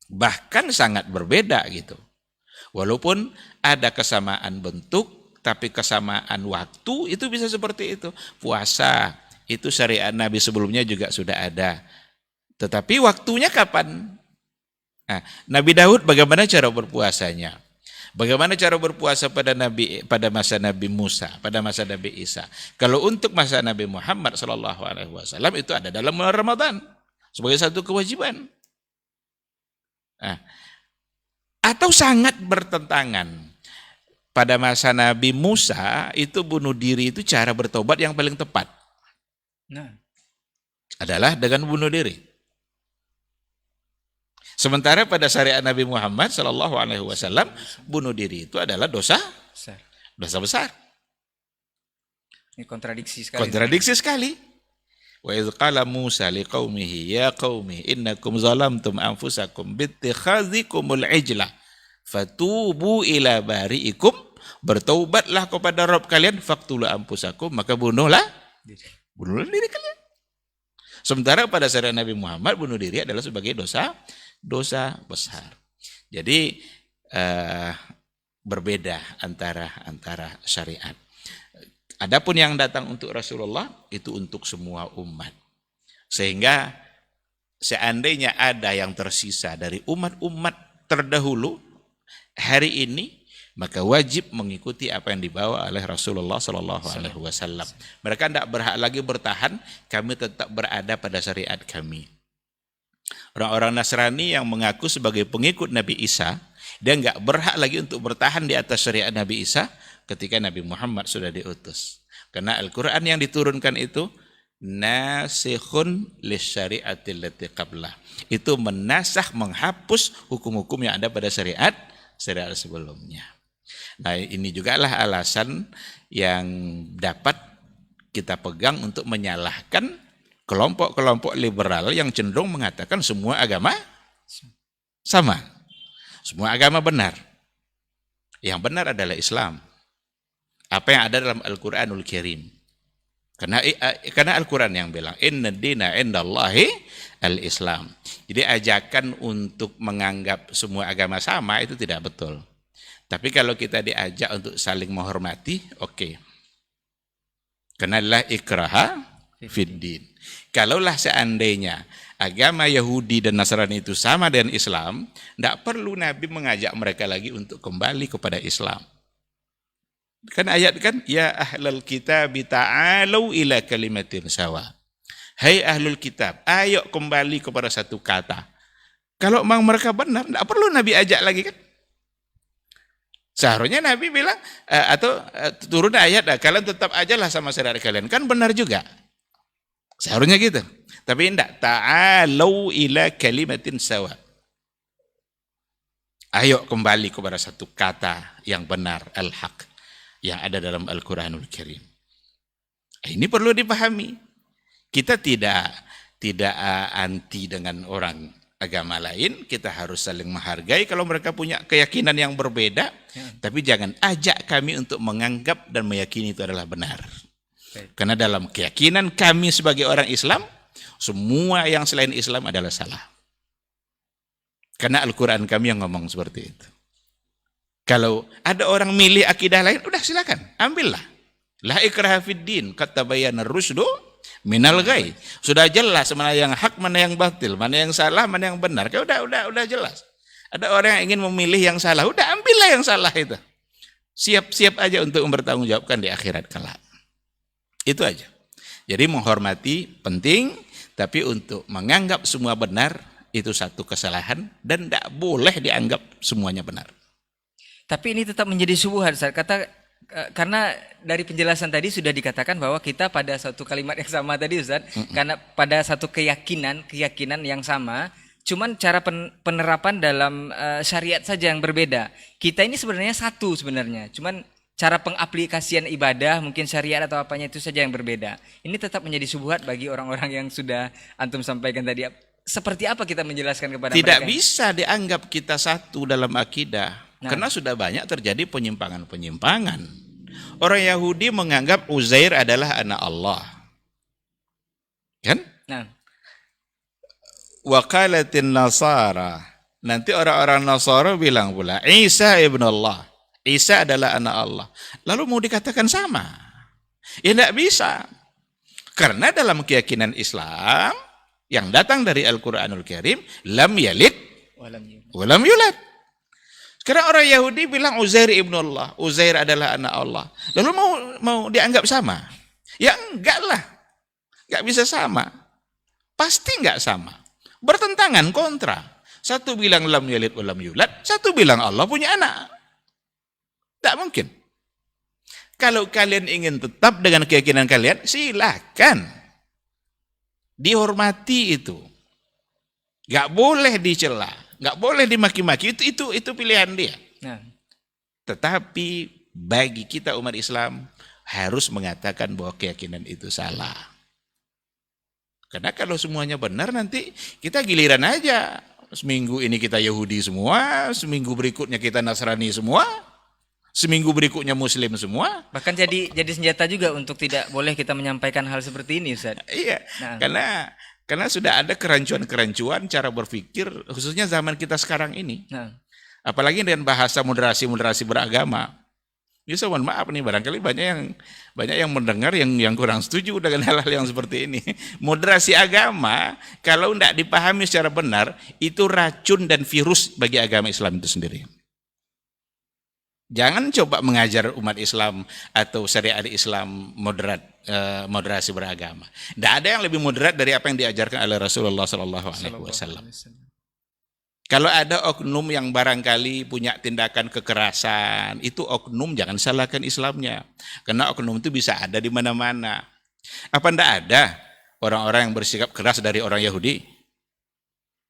bahkan sangat berbeda gitu. Walaupun ada kesamaan bentuk, tapi kesamaan waktu itu bisa seperti itu. Puasa itu syariat nabi sebelumnya juga sudah ada, tetapi waktunya kapan? Nah, Nabi Daud bagaimana cara berpuasanya? Bagaimana cara berpuasa pada masa Nabi Musa, pada masa Nabi Isa? Kalau untuk masa Nabi Muhammad SAW itu ada dalam bulan Ramadan sebagai satu kewajiban. Nah, atau sangat bertentangan. Pada masa Nabi Musa itu bunuh diri itu cara bertobat yang paling tepat. Nah, adalah dengan bunuh diri. Sementara pada syariat Nabi Muhammad SAW, bunuh diri itu adalah dosa besar. Ini kontradiksi sekali. Wa idz qala Musa liqaumihi ya qaumi innakum zalamtum anfusakum bittikhadzikumul ijla fatubu ila bari'ikum, bertaubatlah kepada Rabb kalian, faqtulu anfusakum, maka bunuhlah diri kalian. Sementara pada syariat Nabi Muhammad bunuh diri adalah sebagai dosa besar. Jadi berbeda antara syariat. Adapun yang datang untuk Rasulullah itu untuk semua umat. Sehingga seandainya ada yang tersisa dari umat-umat terdahulu hari ini, maka wajib mengikuti apa yang dibawa oleh Rasulullah SAW. Mereka tidak berhak lagi bertahan, kami tetap berada pada syariat kami. Orang-orang Nasrani yang mengaku sebagai pengikut Nabi Isa, dia nggak berhak lagi untuk bertahan di atas syariat Nabi Isa ketika Nabi Muhammad sudah diutus. Karena Al-Quran yang diturunkan itu nasikhun lisyariatil lati qablah. Itu menasakh, menghapus hukum-hukum yang ada pada syariat sebelumnya. Nah, ini juga lah alasan yang dapat kita pegang untuk menyalahkan kelompok-kelompok liberal yang cenderung mengatakan semua agama sama. Semua agama benar. Yang benar adalah Islam. Apa yang ada dalam Al-Quranul Karim. Karena Al-Quran yang bilang, inna dina indallahi al-Islam. Jadi ajakan untuk menganggap semua agama sama itu tidak betul. Tapi kalau kita diajak untuk saling menghormati, oke. Karena adalah ikraha fiddin. Kalaulah seandainya agama Yahudi dan Nasrani itu sama dengan Islam, tidak perlu Nabi mengajak mereka lagi untuk kembali kepada Islam. Kan ayat kan, ya ahlul kitab ta'alu ila kalimatin sawa. Hai ahlul kitab, ayo kembali kepada satu kata. Kalau memang mereka benar, tidak perlu Nabi ajak lagi kan. Seharusnya Nabi bilang, turun ayat, kalian tetap ajalah sama saudara kalian. Kan benar juga. Seharusnya gitu. Tapi tidak, ta'alu ila kalimatin sawa. Ayo kembali kepada satu kata yang benar, al-haq, yang ada dalam Al-Quranul Karim. Ini perlu dipahami. Kita tidak anti dengan orang agama lain, kita harus saling menghargai kalau mereka punya keyakinan yang berbeda, tapi jangan ajak kami untuk menganggap dan meyakini itu adalah benar. Karena dalam keyakinan kami sebagai orang Islam, semua yang selain Islam adalah salah. Karena Al-Quran kami yang ngomong seperti itu. Kalau ada orang milih akidah lain, udah silakan, ambillah. La ikraha fiddin, kata bayan rusdu minal ghai. Sudah jelas mana yang hak, mana yang batil, mana yang salah, mana yang benar. Udah jelas. Ada orang yang ingin memilih yang salah, udah ambillah yang salah itu. Siap-siap aja untuk mempertanggungjawabkan di akhirat kelak. Itu aja. Jadi menghormati penting, tapi untuk menganggap semua benar itu satu kesalahan dan tidak boleh dianggap semuanya benar. Tapi ini tetap menjadi syubhat, Ustaz. Karena dari penjelasan tadi sudah dikatakan bahwa kita pada satu kalimat yang sama tadi, Ustaz. Karena pada satu keyakinan yang sama, cuman cara penerapan dalam syariat saja yang berbeda. Kita ini sebenarnya satu sebenarnya, cuman cara pengaplikasian ibadah mungkin syariat atau apanya itu saja yang berbeda. Ini tetap menjadi syubhat bagi orang-orang yang sudah antum sampaikan tadi. Seperti apa kita menjelaskan kepada mereka? Tidak bisa dianggap kita satu dalam akidah. Karena sudah banyak terjadi penyimpangan-penyimpangan. Orang Yahudi menganggap Uzair adalah anak Allah. Kan? Nah. Wa qalatin nasara. Nanti orang-orang Nasara bilang pula, Isa ibn Allah. Isa adalah anak Allah. Lalu mau dikatakan sama. Ya tidak bisa. Karena dalam keyakinan Islam, yang datang dari Al-Quranul Karim, lam yalid walam yulad. Sekarang orang Yahudi bilang Uzair ibn Allah, Uzair adalah anak Allah. Lalu mau dianggap sama? Ya enggak lah, enggak bisa sama. Pasti enggak sama. Bertentangan, kontra. Satu bilang lam yalid walam yulad, satu bilang Allah punya anak. Tak mungkin. Kalau kalian ingin tetap dengan keyakinan kalian, silakan. Dihormati itu. Enggak boleh dicela. Nggak boleh dimaki-maki, itu pilihan dia. Nah. Tetapi bagi kita umat Islam harus mengatakan bahwa keyakinan itu salah. Karena kalau semuanya benar nanti kita giliran aja. Seminggu ini kita Yahudi semua, seminggu berikutnya kita Nasrani semua, seminggu berikutnya Muslim semua. Bahkan jadi senjata juga untuk tidak boleh kita menyampaikan hal seperti ini, Ustaz. Iya, nah. Karena sudah ada kerancuan-kerancuan cara berpikir, khususnya zaman kita sekarang ini. Nah. Apalagi dengan bahasa moderasi beragama. Ini mohon maaf nih, barangkali banyak yang mendengar yang kurang setuju dengan hal-hal yang seperti ini. Moderasi agama, kalau tidak dipahami secara benar, itu racun dan virus bagi agama Islam itu sendiri. Jangan coba mengajar umat Islam atau syariat Islam moderasi beragama. Tidak ada yang lebih moderat dari apa yang diajarkan oleh Rasulullah SAW. Kalau ada oknum yang barangkali punya tindakan kekerasan, itu oknum jangan salahkan Islamnya. Karena oknum itu bisa ada di mana-mana. Apa tidak ada orang-orang yang bersikap keras dari orang Yahudi?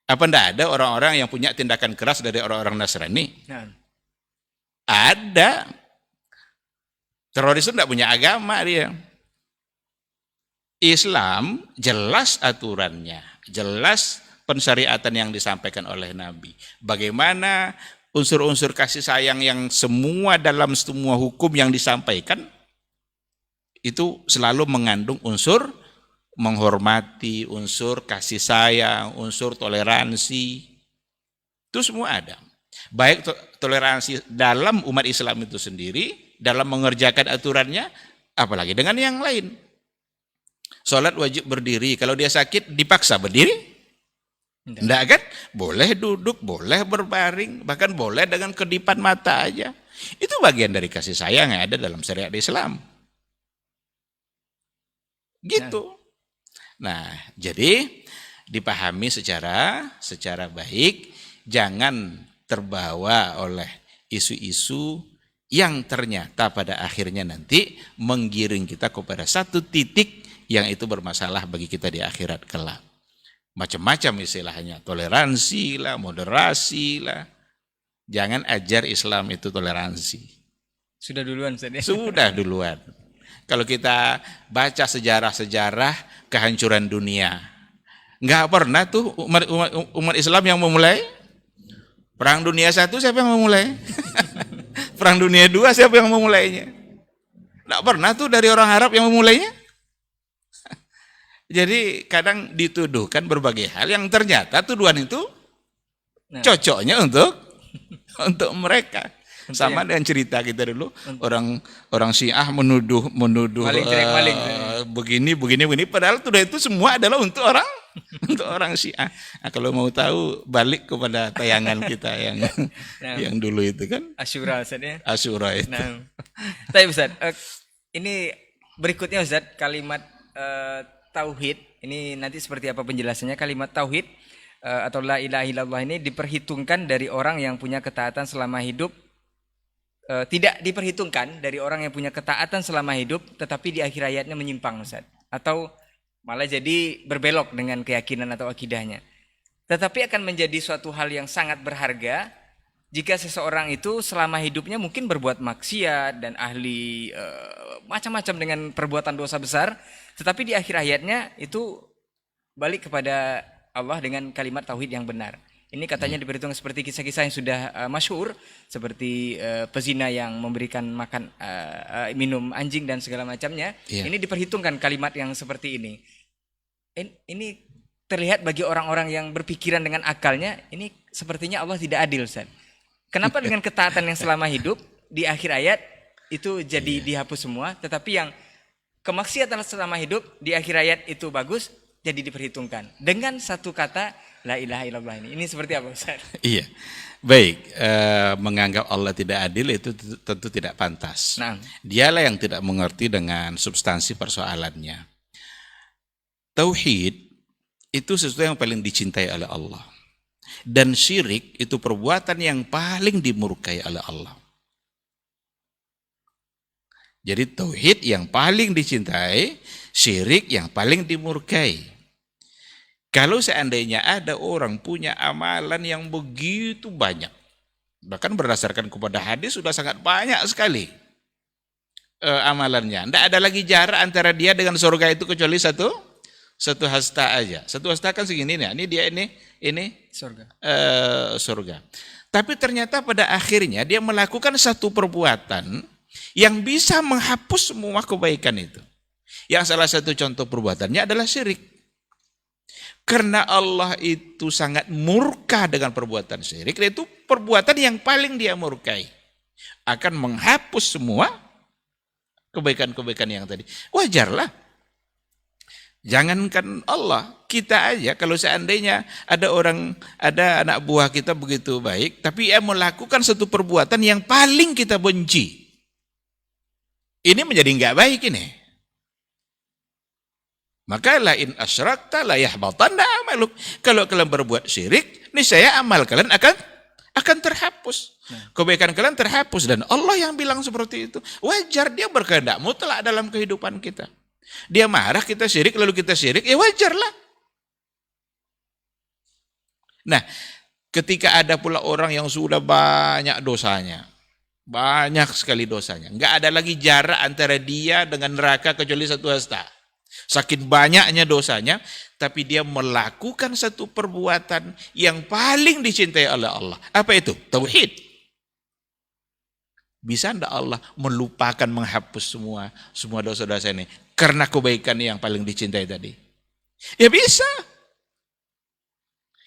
Apa tidak ada orang-orang yang punya tindakan keras dari orang-orang Nasrani? Nah. Ada. Teroris itu tidak punya agama dia. Islam jelas aturannya, jelas pensyariatan yang disampaikan oleh Nabi. Bagaimana unsur-unsur kasih sayang yang semua dalam semua hukum yang disampaikan itu selalu mengandung unsur menghormati, unsur kasih sayang, unsur toleransi. Itu semua ada. Baik toleransi dalam umat Islam itu sendiri, dalam mengerjakan aturannya, apalagi dengan yang lain. Sholat wajib berdiri, kalau dia sakit dipaksa berdiri? Enggak kan? Boleh duduk, boleh berbaring, bahkan boleh dengan kedipan mata aja. Itu bagian dari kasih sayang yang ada dalam syariat Islam. Gitu. Nah, jadi dipahami secara baik, jangan terbawa oleh isu-isu yang ternyata pada akhirnya nanti menggiring kita kepada satu titik yang itu bermasalah bagi kita di akhirat kelak. Macam-macam istilahnya, toleransi lah, moderasi lah. Jangan ajar Islam itu toleransi. Sudah duluan Ustaz ya? Sudah duluan. Kalau kita baca sejarah-sejarah kehancuran dunia, nggak pernah tuh umat Islam yang memulai. Perang Dunia I siapa yang memulai? Perang Dunia II siapa yang memulainya? Nggak pernah tuh dari orang Arab yang memulainya. Jadi kadang dituduhkan berbagai hal yang ternyata tuduhan itu cocoknya untuk mereka. Sama dengan cerita kita dulu, orang Syiah menuduh begini, padahal tuduhan itu semua adalah untuk orang Syiah. Nah, kalau mau tahu balik kepada tayangan kita yang dulu itu kan. Asyura Ustaz ya. Asyura itu. Nah. Tapi Ustaz, ini berikutnya Ustaz, kalimat tauhid. Ini nanti seperti apa penjelasannya? Kalimat tauhid atau la ilaha illallah ini diperhitungkan dari orang yang punya ketaatan selama hidup. Tidak diperhitungkan dari orang yang punya ketaatan selama hidup, tetapi di akhir hayatnya menyimpang Ustaz. Atau malah jadi berbelok dengan keyakinan atau akidahnya. Tetapi akan menjadi suatu hal yang sangat berharga jika seseorang itu selama hidupnya mungkin berbuat maksiat dan ahli macam-macam dengan perbuatan dosa besar, tetapi di akhir hayatnya itu balik kepada Allah dengan kalimat tauhid yang benar. Ini katanya diperhitungkan seperti kisah-kisah yang sudah masyhur, seperti pezina yang memberikan makan minum anjing dan segala macamnya. Ini diperhitungkan kalimat yang seperti ini. Ini terlihat bagi orang-orang yang berpikiran dengan akalnya, ini sepertinya Allah tidak adil, Ustaz. Kenapa dengan ketaatan yang selama hidup di akhir ayat itu jadi dihapus semua, tetapi yang kemaksiatan selama hidup di akhir ayat itu bagus, jadi diperhitungkan dengan satu kata la ilaha illallah ini. Ini seperti apa Ustaz? Iya. Baik, menganggap Allah tidak adil itu tentu tidak pantas. Nah. Dialah yang tidak mengerti dengan substansi persoalannya. Tauhid itu sesuatu yang paling dicintai oleh Allah. Dan syirik itu perbuatan yang paling dimurkai oleh Allah. Jadi tauhid yang paling dicintai, syirik yang paling dimurkai. Kalau seandainya ada orang punya amalan yang begitu banyak, bahkan berdasarkan kepada hadis sudah sangat banyak sekali amalannya. Tidak ada lagi jarak antara dia dengan surga itu kecuali satu hasta aja. Satu hasta kan segini nih. Ini dia ini surga. Tapi ternyata pada akhirnya dia melakukan satu perbuatan yang bisa menghapus semua kebaikan itu. Yang salah satu contoh perbuatannya adalah syirik. Karena Allah itu sangat murka dengan perbuatan syirik, itu perbuatan yang paling dia murkai. Akan menghapus semua kebaikan-kebaikan yang tadi. Wajarlah. Jangankan Allah, kita aja kalau seandainya ada anak buah kita begitu baik, tapi ia melakukan satu perbuatan yang paling kita benci. Ini menjadi enggak baik ini. Maka la in asyrakta la yahbatanna amaluk. Kalau kalian berbuat syirik, niscaya amal kalian akan terhapus. Kebaikan kalian terhapus dan Allah yang bilang seperti itu. Wajar, dia berkehendak mutlak dalam kehidupan kita. Dia marah kita syirik lalu kita syirik, ya wajarlah. Nah, ketika ada pula orang yang sudah banyak dosanya, banyak sekali dosanya, enggak ada lagi jarak antara dia dengan neraka kecuali satu hasta. Saking banyaknya dosanya, tapi dia melakukan satu perbuatan yang paling dicintai oleh Allah. Apa itu? Tauhid. Bisa enggak Allah melupakan, menghapus semua dosa-dosa ini karena kebaikan yang paling dicintai tadi? Ya bisa.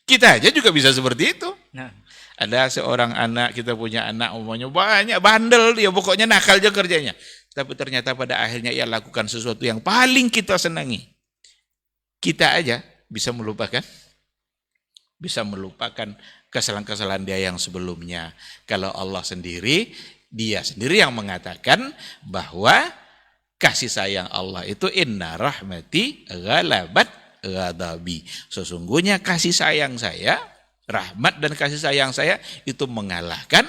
Kita aja juga bisa seperti itu. Nah, Ada seorang anak, kita punya anak umumnya banyak, bandel dia, pokoknya nakal aja kerjanya. Tapi ternyata pada akhirnya ia lakukan sesuatu yang paling kita senangi. Kita aja bisa melupakan kesalahan-kesalahan dia yang sebelumnya. Kalau Allah sendiri, dia sendiri yang mengatakan bahwa kasih sayang Allah itu inna rahmati ghalabat ghadabi. Sesungguhnya kasih sayang saya, rahmat dan kasih sayang saya itu mengalahkan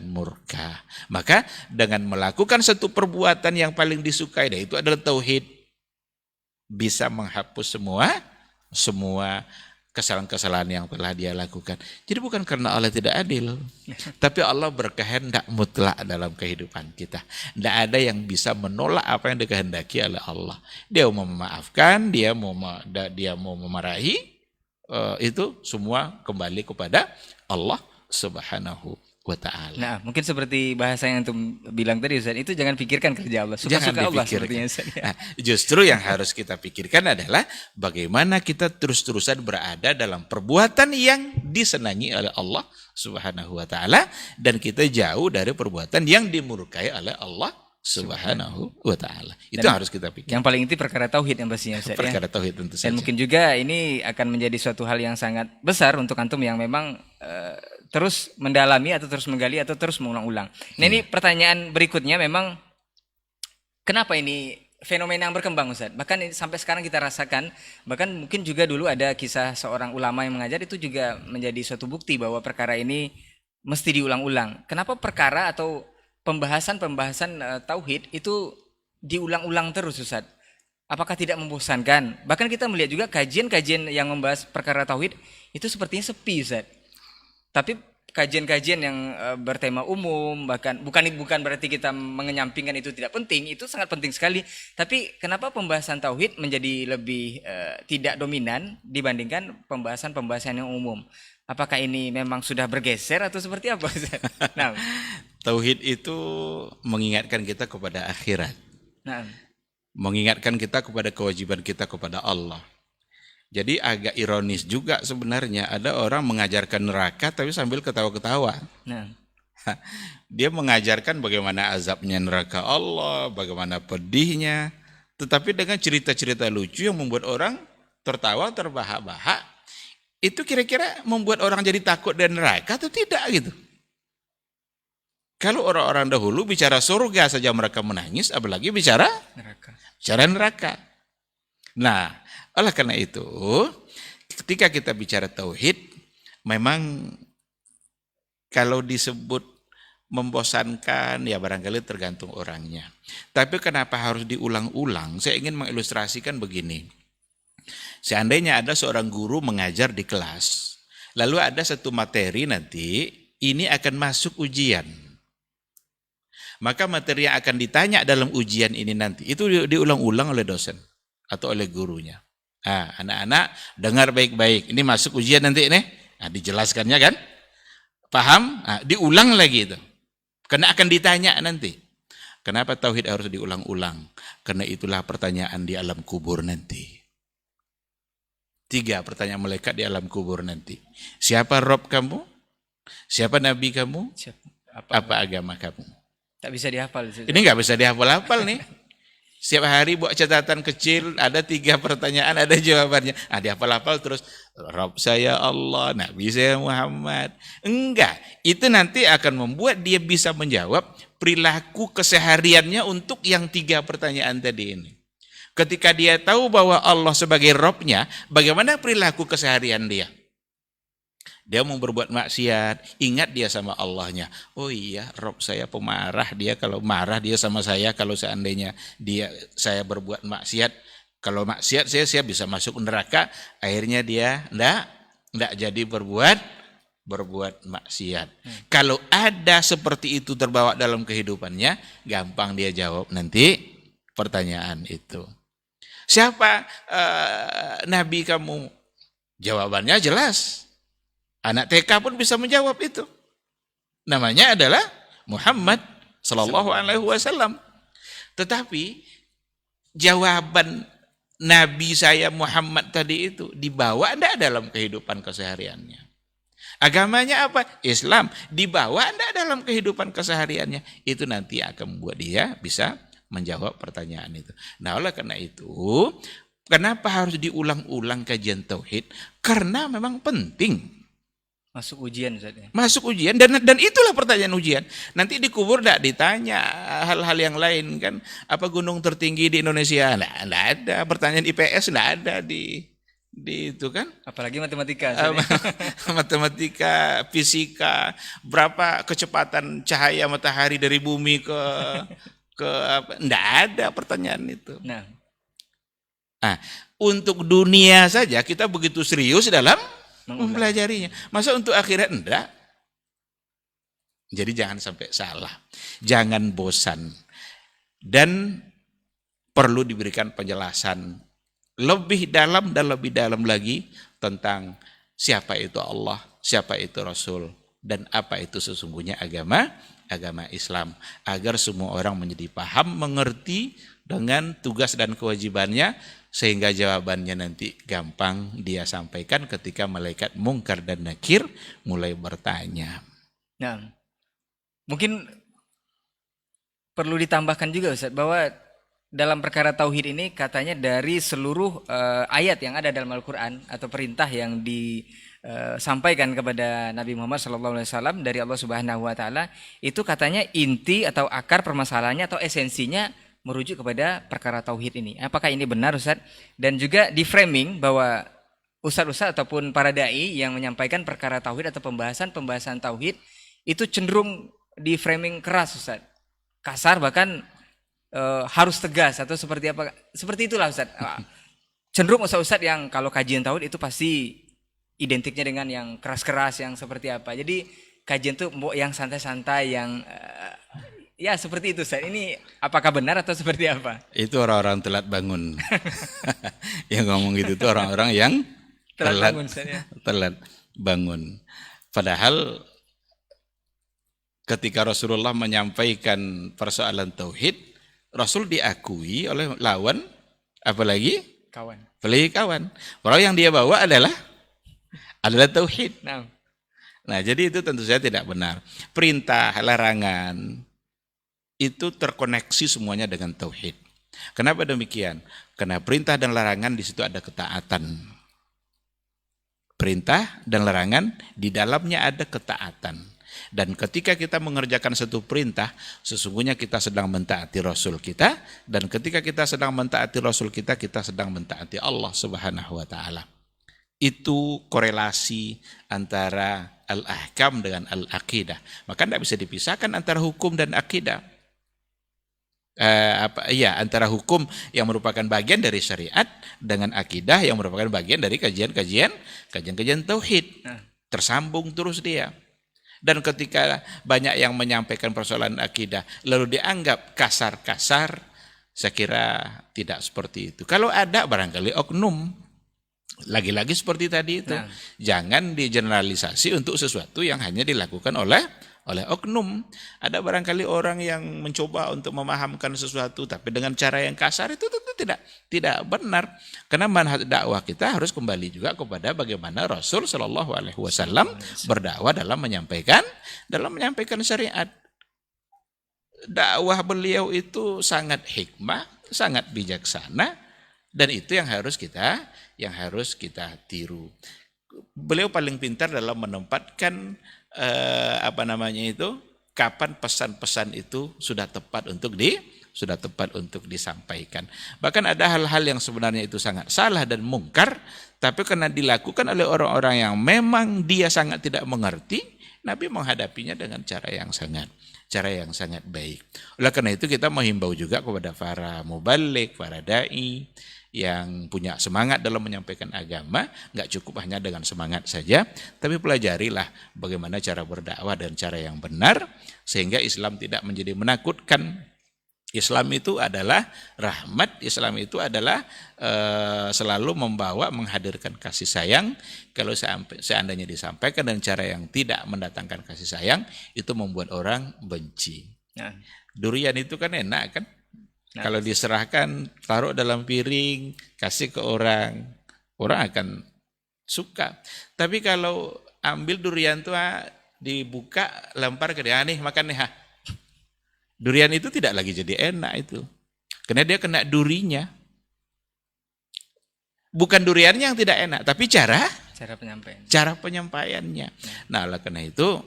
murka. Maka dengan melakukan satu perbuatan yang paling disukai, dan itu adalah tauhid, bisa menghapus semua kesalahan-kesalahan yang telah dia lakukan. Jadi bukan karena Allah tidak adil, tapi Allah berkehendak mutlak dalam kehidupan kita. Tidak ada yang bisa menolak apa yang dikehendaki oleh Allah. Dia mau memaafkan, dia mau memarahi, itu semua kembali kepada Allah Subhanahu wa ta'ala. nah, mungkin seperti bahasa yang antum bilang tadi Ustaz, itu jangan pikirkan kerja Allah, suka-suka Allah sepertinya Ustaz. Nah, justru yang harus kita pikirkan adalah bagaimana kita terus-terusan berada dalam perbuatan yang disenangi oleh Allah Subhanahu wa ta'ala, dan kita jauh dari perbuatan yang dimurkai oleh Allah Subhanahu wa ta'ala. Itu Dan harus kita pikirkan. Yang paling inti perkara tauhid yang pastinya Ustaz, ya. Perkara tauhid tentu saja. Dan mungkin juga ini akan menjadi suatu hal yang sangat besar untuk antum yang memang terus mendalami atau terus menggali atau terus mengulang-ulang. Nah, ini pertanyaan berikutnya memang kenapa ini fenomena yang berkembang Ustaz? Bahkan ini sampai sekarang kita rasakan, bahkan mungkin juga dulu ada kisah seorang ulama yang mengajar, itu juga menjadi suatu bukti bahwa perkara ini mesti diulang-ulang. Kenapa perkara atau pembahasan tauhid itu diulang-ulang terus Ustaz? Apakah tidak membosankan? Bahkan kita melihat juga kajian-kajian yang membahas perkara tauhid itu sepertinya sepi Ustaz. Tapi kajian-kajian yang bertema umum, bahkan bukan berarti kita mengenyampingkan itu tidak penting, itu sangat penting sekali. Tapi kenapa pembahasan tauhid menjadi lebih tidak dominan dibandingkan pembahasan-pembahasan yang umum? Apakah ini memang sudah bergeser atau seperti apa? Nah, Tauhid itu mengingatkan kita kepada akhirat. nah, Mengingatkan kita kepada kewajiban kita kepada Allah. Jadi agak ironis juga sebenarnya, ada orang mengajarkan neraka tapi sambil ketawa-ketawa. nah, Dia mengajarkan bagaimana azabnya neraka Allah, bagaimana pedihnya, tetapi dengan cerita-cerita lucu yang membuat orang tertawa, terbahak-bahak. Itu kira-kira membuat orang jadi takut dan neraka atau tidak gitu? Kalau orang-orang dahulu bicara surga saja mereka menangis, apalagi bicara neraka. Nah, oleh karena itu, ketika kita bicara tauhid, memang kalau disebut membosankan, ya barangkali tergantung orangnya. Tapi kenapa harus diulang-ulang? Saya ingin mengilustrasikan begini. Seandainya ada seorang guru mengajar di kelas, lalu ada satu materi nanti, ini akan masuk ujian. Maka materi yang akan ditanya dalam ujian ini nanti, itu diulang-ulang oleh dosen atau oleh gurunya. Nah, anak-anak dengar baik-baik, ini masuk ujian nanti nih. Nah, dijelaskannya kan? Paham? Nah, diulang lagi itu. Karena akan ditanya nanti. Kenapa tauhid harus diulang-ulang? Karena itulah pertanyaan di alam kubur nanti. 3 pertanyaan malaikat di alam kubur nanti. Siapa Rob kamu? Siapa Nabi kamu? Apa agama kamu? tak bisa dihafal. Ini nggak bisa dihafal-hafal nih. Setiap hari buat catatan kecil, ada 3 pertanyaan, ada jawabannya. Dihafal-hafal terus, Rabb saya Allah, Nabi saya Muhammad. Enggak, itu nanti akan membuat dia bisa menjawab perilaku kesehariannya untuk yang 3 pertanyaan tadi ini. Ketika dia tahu bahwa Allah sebagai Rabb-nya, bagaimana perilaku keseharian dia? Dia mau berbuat maksiat, ingat dia sama Allahnya. Oh iya, Rob saya pemarah, dia kalau marah dia sama saya, kalau seandainya saya berbuat maksiat, kalau maksiat saya bisa masuk neraka, akhirnya dia enggak jadi berbuat maksiat. Kalau ada seperti itu terbawa dalam kehidupannya, gampang dia jawab nanti pertanyaan itu. Siapa nabi kamu? Jawabannya jelas. Anak TK pun bisa menjawab itu. Namanya adalah Muhammad sallallahu alaihi wasallam. Tetapi jawaban nabi saya Muhammad tadi itu dibawa enggak dalam kehidupan kesehariannya. Agamanya apa? Islam. Dibawa enggak dalam kehidupan kesehariannya. Itu nanti akan membuat dia bisa menjawab pertanyaan itu. Nah, oleh karena itu, kenapa harus diulang-ulang kajian tauhid? Karena memang penting. Masuk ujian Ustaz ya. Masuk ujian dan itulah pertanyaan ujian. Nanti dikubur enggak ditanya hal-hal yang lain kan. Apa gunung tertinggi di Indonesia? Enggak ada. Pertanyaan IPS enggak ada di itu kan. Apalagi matematika. Ustaz, ya. Matematika, fisika, berapa kecepatan cahaya matahari dari bumi ke apa? Enggak ada pertanyaan itu. Nah, Untuk dunia saja kita begitu serius dalam mempelajarinya. Masa untuk akhirat enggak? Jadi jangan sampai salah. Jangan bosan. Dan perlu diberikan penjelasan lebih dalam dan lebih dalam lagi tentang siapa itu Allah, siapa itu Rasul, dan apa itu sesungguhnya agama Islam. Agar semua orang menjadi paham, mengerti dengan tugas dan kewajibannya, sehingga jawabannya nanti gampang dia sampaikan ketika malaikat Mungkar dan Nakir mulai bertanya. nah, mungkin perlu ditambahkan juga Ustaz bahwa dalam perkara tauhid ini katanya dari seluruh ayat yang ada dalam Al-Qur'an atau perintah yang disampaikan kepada Nabi Muhammad SAW dari Allah Subhanahu wa taala, itu katanya inti atau akar permasalahannya atau esensinya merujuk kepada perkara tauhid ini. Apakah ini benar Ustaz? Dan juga di framing bahwa ustaz-ustaz ataupun para dai yang menyampaikan perkara tauhid atau pembahasan tauhid itu cenderung di framing keras Ustaz. Kasar, bahkan harus tegas atau seperti apa? Seperti itulah Ustaz. Cenderung ustaz-ustaz yang kalau kajian tauhid itu pasti identiknya dengan yang keras-keras, yang seperti apa. Jadi kajian tuh yang santai-santai, yang ya seperti itu Ustaz. Ini apakah benar atau seperti apa? Itu orang-orang telat bangun. Yang ngomong gitu tuh orang-orang yang telat bangun, Ustaz, ya? Telat bangun. Padahal ketika Rasulullah menyampaikan persoalan tauhid, Rasul diakui oleh lawan, apalagi kawan. Kalau yang dia bawa adalah tauhid. Nah, jadi itu tentu saja tidak benar. Perintah, larangan itu terkoneksi semuanya dengan tauhid. Kenapa demikian? Karena perintah dan larangan di situ ada ketaatan. Perintah dan larangan di dalamnya ada ketaatan. Dan ketika kita mengerjakan satu perintah, sesungguhnya kita sedang mentaati Rasul kita. Dan ketika kita sedang mentaati Rasul kita sedang mentaati Allah Subhanahu wa ta'ala. Itu korelasi antara al-ahkam dengan al-aqidah. Maka tidak bisa dipisahkan antara hukum dan akidah. Antara hukum yang merupakan bagian dari syariat dengan akidah yang merupakan bagian dari kajian tauhid. Tersambung terus dia. Dan ketika banyak yang menyampaikan persoalan akidah lalu dianggap kasar-kasar, saya kira tidak seperti itu. Kalau ada barangkali oknum, lagi-lagi seperti tadi itu, jangan digeneralisasi untuk sesuatu yang hanya dilakukan oleh oknum. Ada barangkali orang yang mencoba untuk memahamkan sesuatu tapi dengan cara yang kasar, itu tentu tidak benar. Karena manhaj dakwah kita harus kembali juga kepada bagaimana Rasul Shallallahu alaihi wasallam berdakwah dalam menyampaikan syariat. Dakwah beliau itu sangat hikmah, sangat bijaksana, dan itu yang harus kita tiru. Beliau paling pintar dalam menempatkan kapan pesan-pesan itu sudah tepat untuk disampaikan. Bahkan ada hal-hal yang sebenarnya itu sangat salah dan mungkar, tapi karena dilakukan oleh orang-orang yang memang dia sangat tidak mengerti, Nabi menghadapinya dengan cara yang sangat baik. Oleh karena itu kita menghimbau juga kepada para mubaligh, para dai yang punya semangat dalam menyampaikan agama, nggak cukup hanya dengan semangat saja, tapi pelajarilah bagaimana cara berdakwah dan cara yang benar, sehingga Islam tidak menjadi menakutkan, Islam itu adalah rahmat, Islam itu adalah selalu membawa, menghadirkan kasih sayang. Kalau seandainya disampaikan dengan cara yang tidak mendatangkan kasih sayang, itu membuat orang benci. Nah, Durian itu kan enak kan? Nah. Kalau diserahkan, taruh dalam piring, kasih ke orang, orang akan suka. Tapi kalau ambil durian itu dibuka, lempar ke dia, nih makan nih ha. Durian itu tidak lagi jadi enak itu. Karena dia kena durinya. Bukan duriannya yang tidak enak, tapi cara penyampaiannya. Nah, oleh karena itu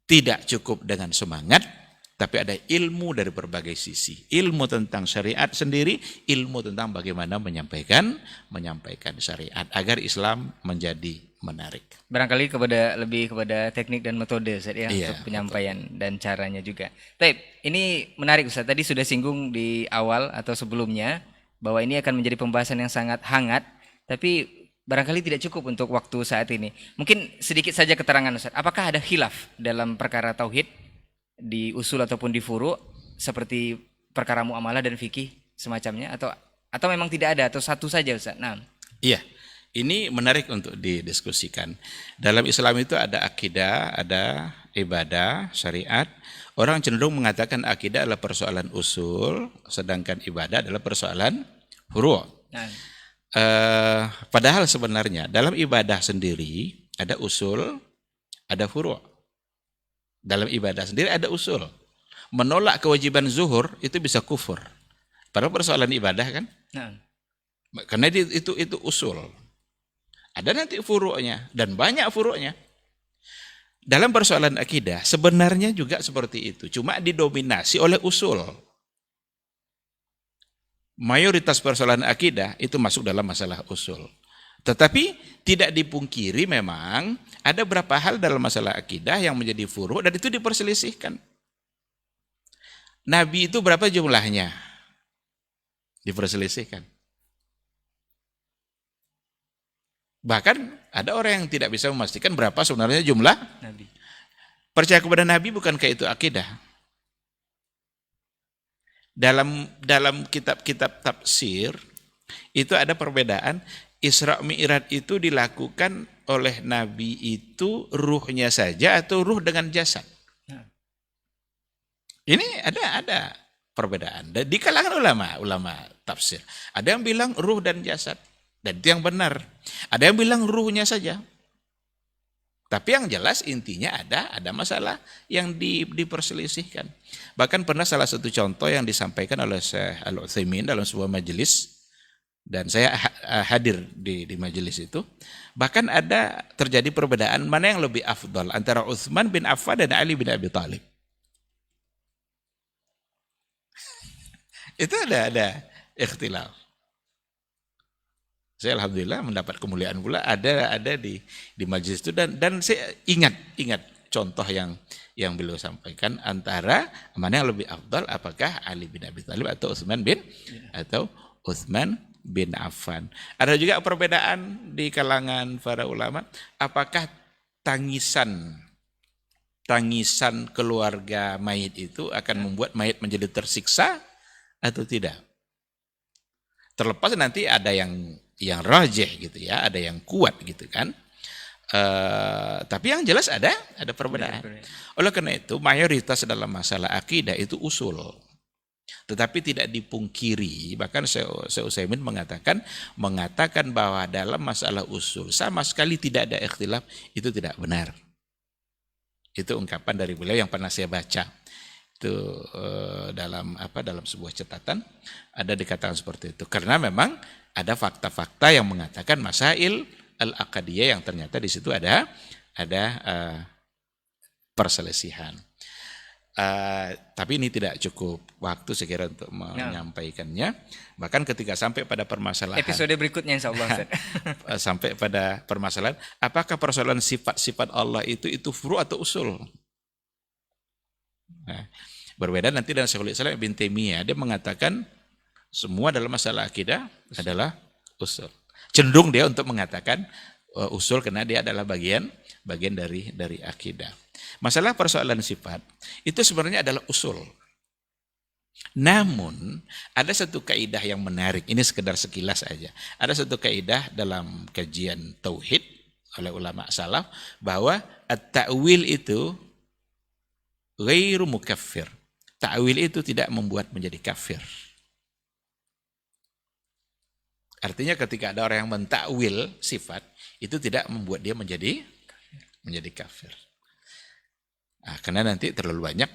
tidak cukup dengan semangat, tapi ada ilmu dari berbagai sisi. Ilmu tentang syariat sendiri, ilmu tentang bagaimana menyampaikan syariat agar Islam menjadi menarik. Barangkali lebih kepada teknik dan metode Ustaz ya, Iya, untuk penyampaian dan caranya juga. Taib, ini menarik Ustaz. Tadi sudah singgung di awal atau sebelumnya bahwa ini akan menjadi pembahasan yang sangat hangat, tapi barangkali tidak cukup untuk waktu saat ini. Mungkin sedikit saja keterangan Ustaz. Apakah ada khilaf dalam perkara tauhid di usul ataupun di furu seperti perkara muamalah dan fikih semacamnya, atau memang tidak ada, atau satu saja Ustaz? Nah. Iya. Ini menarik untuk didiskusikan. Dalam Islam itu ada akidah, ada ibadah, syariat. Orang cenderung mengatakan akidah adalah persoalan usul, sedangkan ibadah adalah persoalan furu'. Nah. Padahal sebenarnya dalam ibadah sendiri ada usul, ada furu'. Dalam ibadah sendiri ada usul. Menolak kewajiban zuhur itu bisa kufur. Padahal persoalan ibadah kan? Nah. Karena itu usul. Ada nanti furu'nya, dan banyak furu'nya. Dalam persoalan akidah, sebenarnya juga seperti itu. Cuma didominasi oleh usul. Mayoritas persoalan akidah itu masuk dalam masalah usul. Tetapi tidak dipungkiri memang ada beberapa hal dalam masalah akidah yang menjadi furu' dan itu diperselisihkan. Nabi itu berapa jumlahnya? Diperselisihkan. Bahkan ada orang yang tidak bisa memastikan berapa sebenarnya jumlah Nabi. Percaya kepada Nabi bukankah itu akidah? Dalam kitab-kitab tafsir itu ada perbedaan. Isra Mi'raj itu dilakukan oleh Nabi itu ruhnya saja atau ruh dengan jasad. Ini ada perbedaan di kalangan ulama tafsir. Ada yang bilang ruh dan jasad. Dan itu yang benar. Ada yang bilang ruhnya saja. Tapi yang jelas intinya ada masalah yang diperselisihkan. Bahkan pernah salah satu contoh yang disampaikan oleh Syekh Al-Utsaimin dalam sebuah majelis, dan saya hadir di majelis itu. Bahkan ada terjadi perbedaan mana yang lebih afdal antara Utsman bin Affan dan Ali bin Abi Thalib. Itu ada ikhtilaf. Saya alhamdulillah mendapat kemuliaan pula ada di majelis itu dan saya ingat contoh yang beliau sampaikan antara mana yang lebih afdal, apakah Ali bin Abi Thalib atau Utsman bin Affan. Ada juga perbedaan di kalangan para ulama, apakah tangisan keluarga mayit itu akan membuat mayit menjadi tersiksa atau tidak. Terlepas nanti ada yang rajih gitu ya, ada yang kuat gitu kan. Tapi yang jelas ada perbedaan. Oleh karena itu mayoritas dalam masalah akidah itu usul. Tetapi tidak dipungkiri, bahkan Syekh Utsaimin mengatakan bahwa dalam masalah usul sama sekali tidak ada ikhtilaf, itu tidak benar. Itu ungkapan dari beliau yang pernah saya baca. Itu dalam sebuah catatan ada dikatakan seperti itu. Karena memang ada fakta-fakta yang mengatakan masail al-aqdiyah yang ternyata di situ ada perselisihan. Tapi ini tidak cukup waktu saya kira untuk menyampaikannya. Bahkan ketika sampai pada permasalahan episode berikutnya insyaallah sampai pada permasalahan apakah persoalan sifat-sifat Allah itu furu atau usul. Nah, berbeda nanti dengan Syekhul Islam Ibnu Taimiyah, dia mengatakan semua dalam masalah akidah adalah usul. Cenderung dia untuk mengatakan usul karena dia adalah bagian dari akidah. Masalah persoalan sifat itu sebenarnya adalah usul. Namun ada satu kaidah yang menarik, ini sekedar sekilas aja. Ada satu kaidah dalam kajian tauhid oleh ulama salaf bahwa at-ta'wil itu ghairu mukaffir. Ta'wil itu tidak membuat menjadi kafir. Artinya ketika ada orang yang mentakwil sifat, itu tidak membuat dia menjadi kafir. Nah, karena nanti terlalu banyak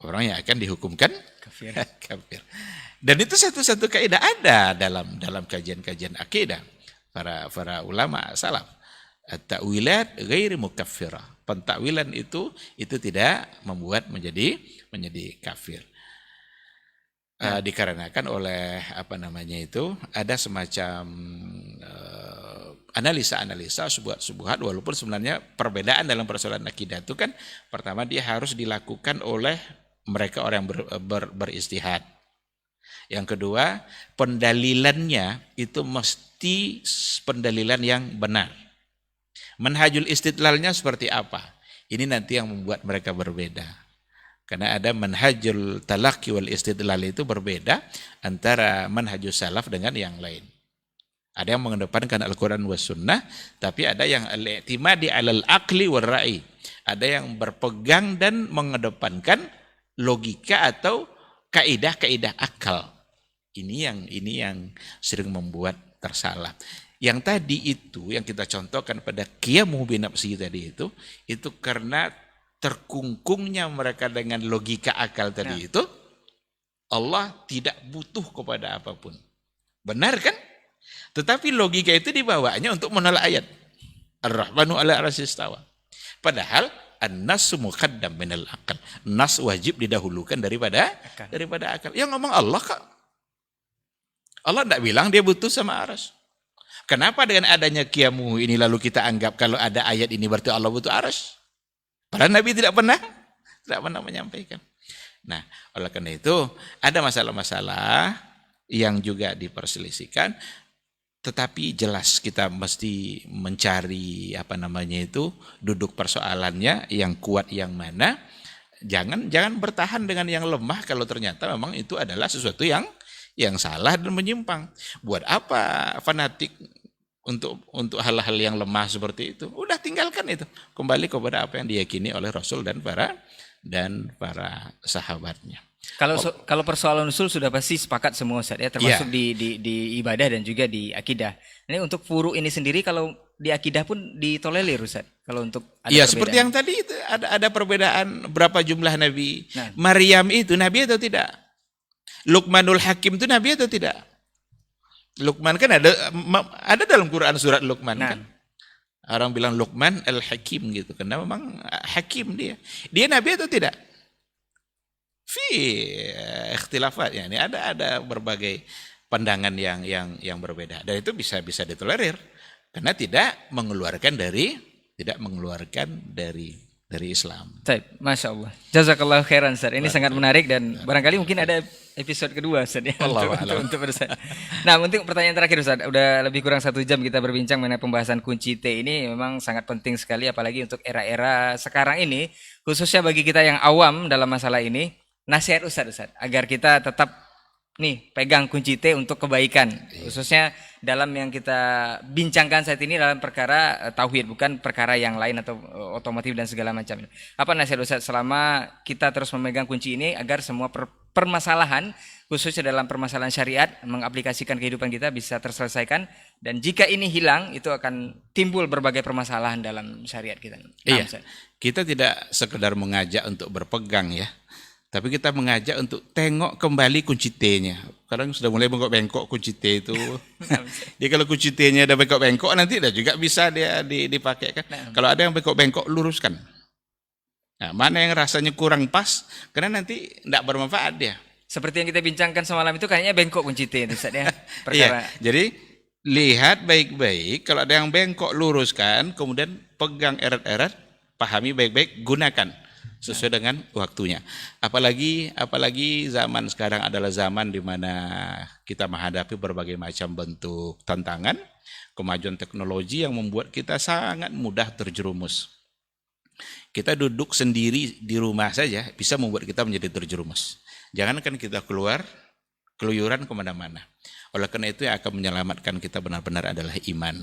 orang yang akan dihukumkan Kafir. kafir. Dan itu satu-satu kaidah ada dalam kajian-kajian akidah para ulama salaf. At-ta'wilat ghairi mukaffirah. Pentakwilan itu tidak membuat menjadi kafir. Dikarenakan oleh ada semacam analisa-analisa subuhat walaupun sebenarnya perbedaan dalam persoalan akidah itu kan pertama dia harus dilakukan oleh mereka orang yang beristihad. Yang kedua, pendalilannya itu mesti pendalilan yang benar. Manhajul istidlalnya seperti apa? Ini nanti yang membuat mereka berbeda. Karena ada manhajul talaqi wal istidlal itu berbeda antara manhajul salaf dengan yang lain. Ada yang mengedepankan Al-Quran was sunnah, tapi ada yang al-i'timadi alal aqli wal ra'i. Ada yang berpegang dan mengedepankan logika atau kaidah-kaidah akal. Ini yang sering membuat tersalah. Yang tadi itu yang kita contohkan pada qiyamuhu binafsihi tadi itu karena terkungkungnya mereka dengan logika akal tadi itu, Allah tidak butuh kepada apapun. Benar kan? Tetapi logika itu dibawanya untuk menolak ayat. Ar-Rahmanu ala arsy istawa. Padahal an-nasu muqaddam minal akal. Nas wajib didahulukan daripada akal. Yang ngomong Allah kok. Allah tidak bilang dia butuh sama arsy. Kenapa dengan adanya qiyamuhu ini lalu kita anggap kalau ada ayat ini berarti Allah butuh arsy? Padahal Nabi tidak pernah menyampaikan. Nah, oleh karena itu ada masalah-masalah yang juga diperselisihkan, tetapi jelas kita mesti mencari duduk persoalannya yang kuat yang mana. Jangan bertahan dengan yang lemah kalau ternyata memang itu adalah sesuatu yang salah dan menyimpang. Buat apa fanatik untuk hal-hal yang lemah seperti itu? Udah tinggalkan itu. Kembali kepada apa yang diyakini oleh Rasul dan para sahabatnya. Kalau persoalan usul sudah pasti sepakat semua Ustaz ya, termasuk di ibadah dan juga di akidah. Ini untuk furu ini sendiri kalau di akidah pun ditolerir Ustaz. Kalau untuk ada perbedaan. Seperti yang tadi itu ada perbedaan berapa jumlah nabi. Nah. Maryam itu nabi atau tidak? Luqmanul Hakim itu nabi atau tidak? Luqman kan ada dalam Quran surat Luqman kan. Orang bilang Luqman al-Hakim gitu karena memang hakim dia. Dia nabi atau tidak? Ikhtilafat ya. Ini ada berbagai pandangan yang berbeda. Dan itu bisa ditolerir karena tidak mengeluarkan dari Islam. Baik, Masya Allah. Jazakallah khairan Ustaz. Ini sangat menarik dan barangkali mungkin ada episode kedua Ustaz ya, untuk bersama. Nah, untuk pertanyaan terakhir Ustaz. Udah lebih kurang 1 jam kita berbincang mengenai pembahasan kunci T ini memang sangat penting sekali apalagi untuk era-era sekarang ini, khususnya bagi kita yang awam dalam masalah ini. Nasihat Ustaz agar kita tetap pegang kunci T untuk kebaikan, khususnya dalam yang kita bincangkan saat ini dalam perkara tauhid, bukan perkara yang lain atau otomotif dan segala macam. Apa nasihat Ustaz selama kita terus memegang kunci ini agar semua permasalahan, khususnya dalam permasalahan syariat, mengaplikasikan kehidupan kita bisa terselesaikan, dan jika ini hilang itu akan timbul berbagai permasalahan dalam syariat kita. Iya, kita tidak sekedar mengajak untuk berpegang ya, tapi kita mengajak untuk tengok kembali kunci T-nya. Sekarang sudah mulai bengkok-bengkok kunci T itu. Jadi kalau kunci T-nya ada bengkok-bengkok nanti juga bisa dia dipakai kan. Kalau ada yang bengkok-bengkok luruskan. Nah, mana yang rasanya kurang pas karena nanti tidak bermanfaat dia. Seperti yang kita bincangkan semalam itu kayaknya bengkok kunci T itu Ustaz ya. Iya. Jadi lihat baik-baik, kalau ada yang bengkok luruskan, kemudian pegang eret-eret, pahami baik-baik, gunakan sesuai dengan waktunya. Apalagi zaman sekarang adalah zaman di mana kita menghadapi berbagai macam bentuk tantangan, kemajuan teknologi yang membuat kita sangat mudah terjerumus. Kita duduk sendiri di rumah saja bisa membuat kita menjadi terjerumus. Jangankan kita keluar, keluyuran kemana-mana. Oleh karena itu yang akan menyelamatkan kita benar-benar adalah iman.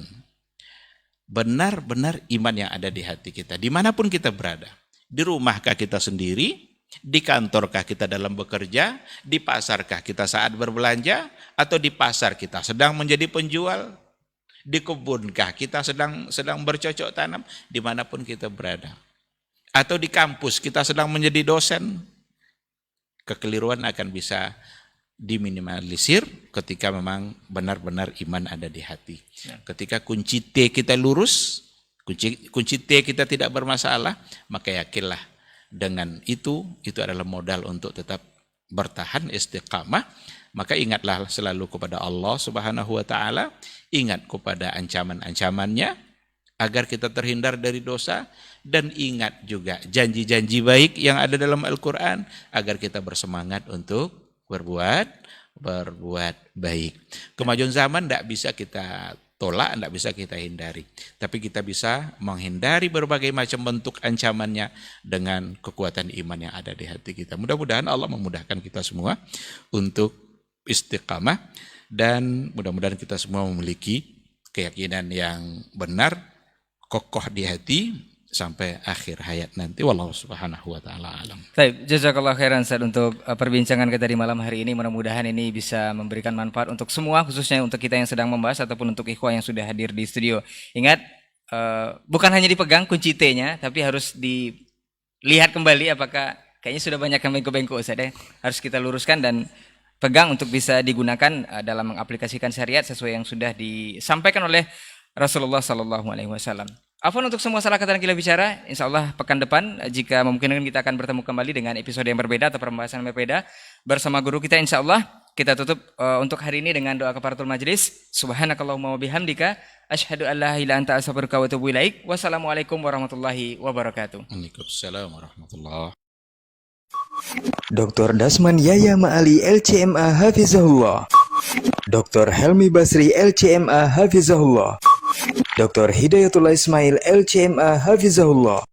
Benar-benar iman yang ada di hati kita. Dimanapun kita berada. Di rumahkah kita sendiri, di kantorkah kita dalam bekerja, di pasarkah kita saat berbelanja, atau di pasar kita sedang menjadi penjual, di kebunkah kita sedang bercocok tanam, dimanapun kita berada. Atau di kampus kita sedang menjadi dosen, kekeliruan akan bisa diminimalisir ketika memang benar-benar iman ada di hati. Ketika kunci T kita lurus, kunci T kita tidak bermasalah, maka yakinlah dengan itu adalah modal untuk tetap bertahan istiqamah. Maka ingatlah selalu kepada Allah Subhanahu wa taala, ingat kepada ancaman-ancamannya agar kita terhindar dari dosa, dan ingat juga janji-janji baik yang ada dalam Al-Qur'an agar kita bersemangat untuk berbuat baik. Kemajuan zaman tidak bisa kita tolak, tidak bisa kita hindari. Tapi kita bisa menghindari berbagai macam bentuk ancamannya dengan kekuatan iman yang ada di hati kita. Mudah-mudahan Allah memudahkan kita semua untuk istiqamah, dan mudah-mudahan kita semua memiliki keyakinan yang benar, kokoh di hati sampai akhir hayat nanti. Wallahu subhanahu wa ta'ala alam. Baik, jazakallah khairan Ustaz untuk perbincangan kita di malam hari ini. Mudah-mudahan ini bisa memberikan manfaat untuk semua, khususnya untuk kita yang sedang membahas ataupun untuk ikhwah yang sudah hadir di studio. Ingat, bukan hanya dipegang kunci T-nya, tapi harus dilihat kembali apakah kayaknya sudah banyak yang bengkok-bengkok Ustaz ya. Harus kita luruskan dan pegang untuk bisa digunakan dalam mengaplikasikan syariat sesuai yang sudah disampaikan oleh Rasulullah SAW. Afwan untuk semua salah kata dan gila bicara. Insya Allah pekan depan jika memungkinkan kita akan bertemu kembali dengan episode yang berbeda atau pembahasan yang berbeda bersama guru kita. Insya Allah kita tutup untuk hari ini dengan doa kafaratul majlis. Subhanakallahumma wa bihamdika asyhadu an la ilaha illa anta astaghfiruka wa atubu ilaik. Wassalamualaikum warahmatullahi wabarakatuh. Waalaikumsalam warahmatullahi. Dr. Dasman Yaya Ma'ali LCMA Hafizahullah, Dr. Helmi Basri LCMA Hafizahullah, Dr. Hidayatullah Ismail LCMA Hafizahullah.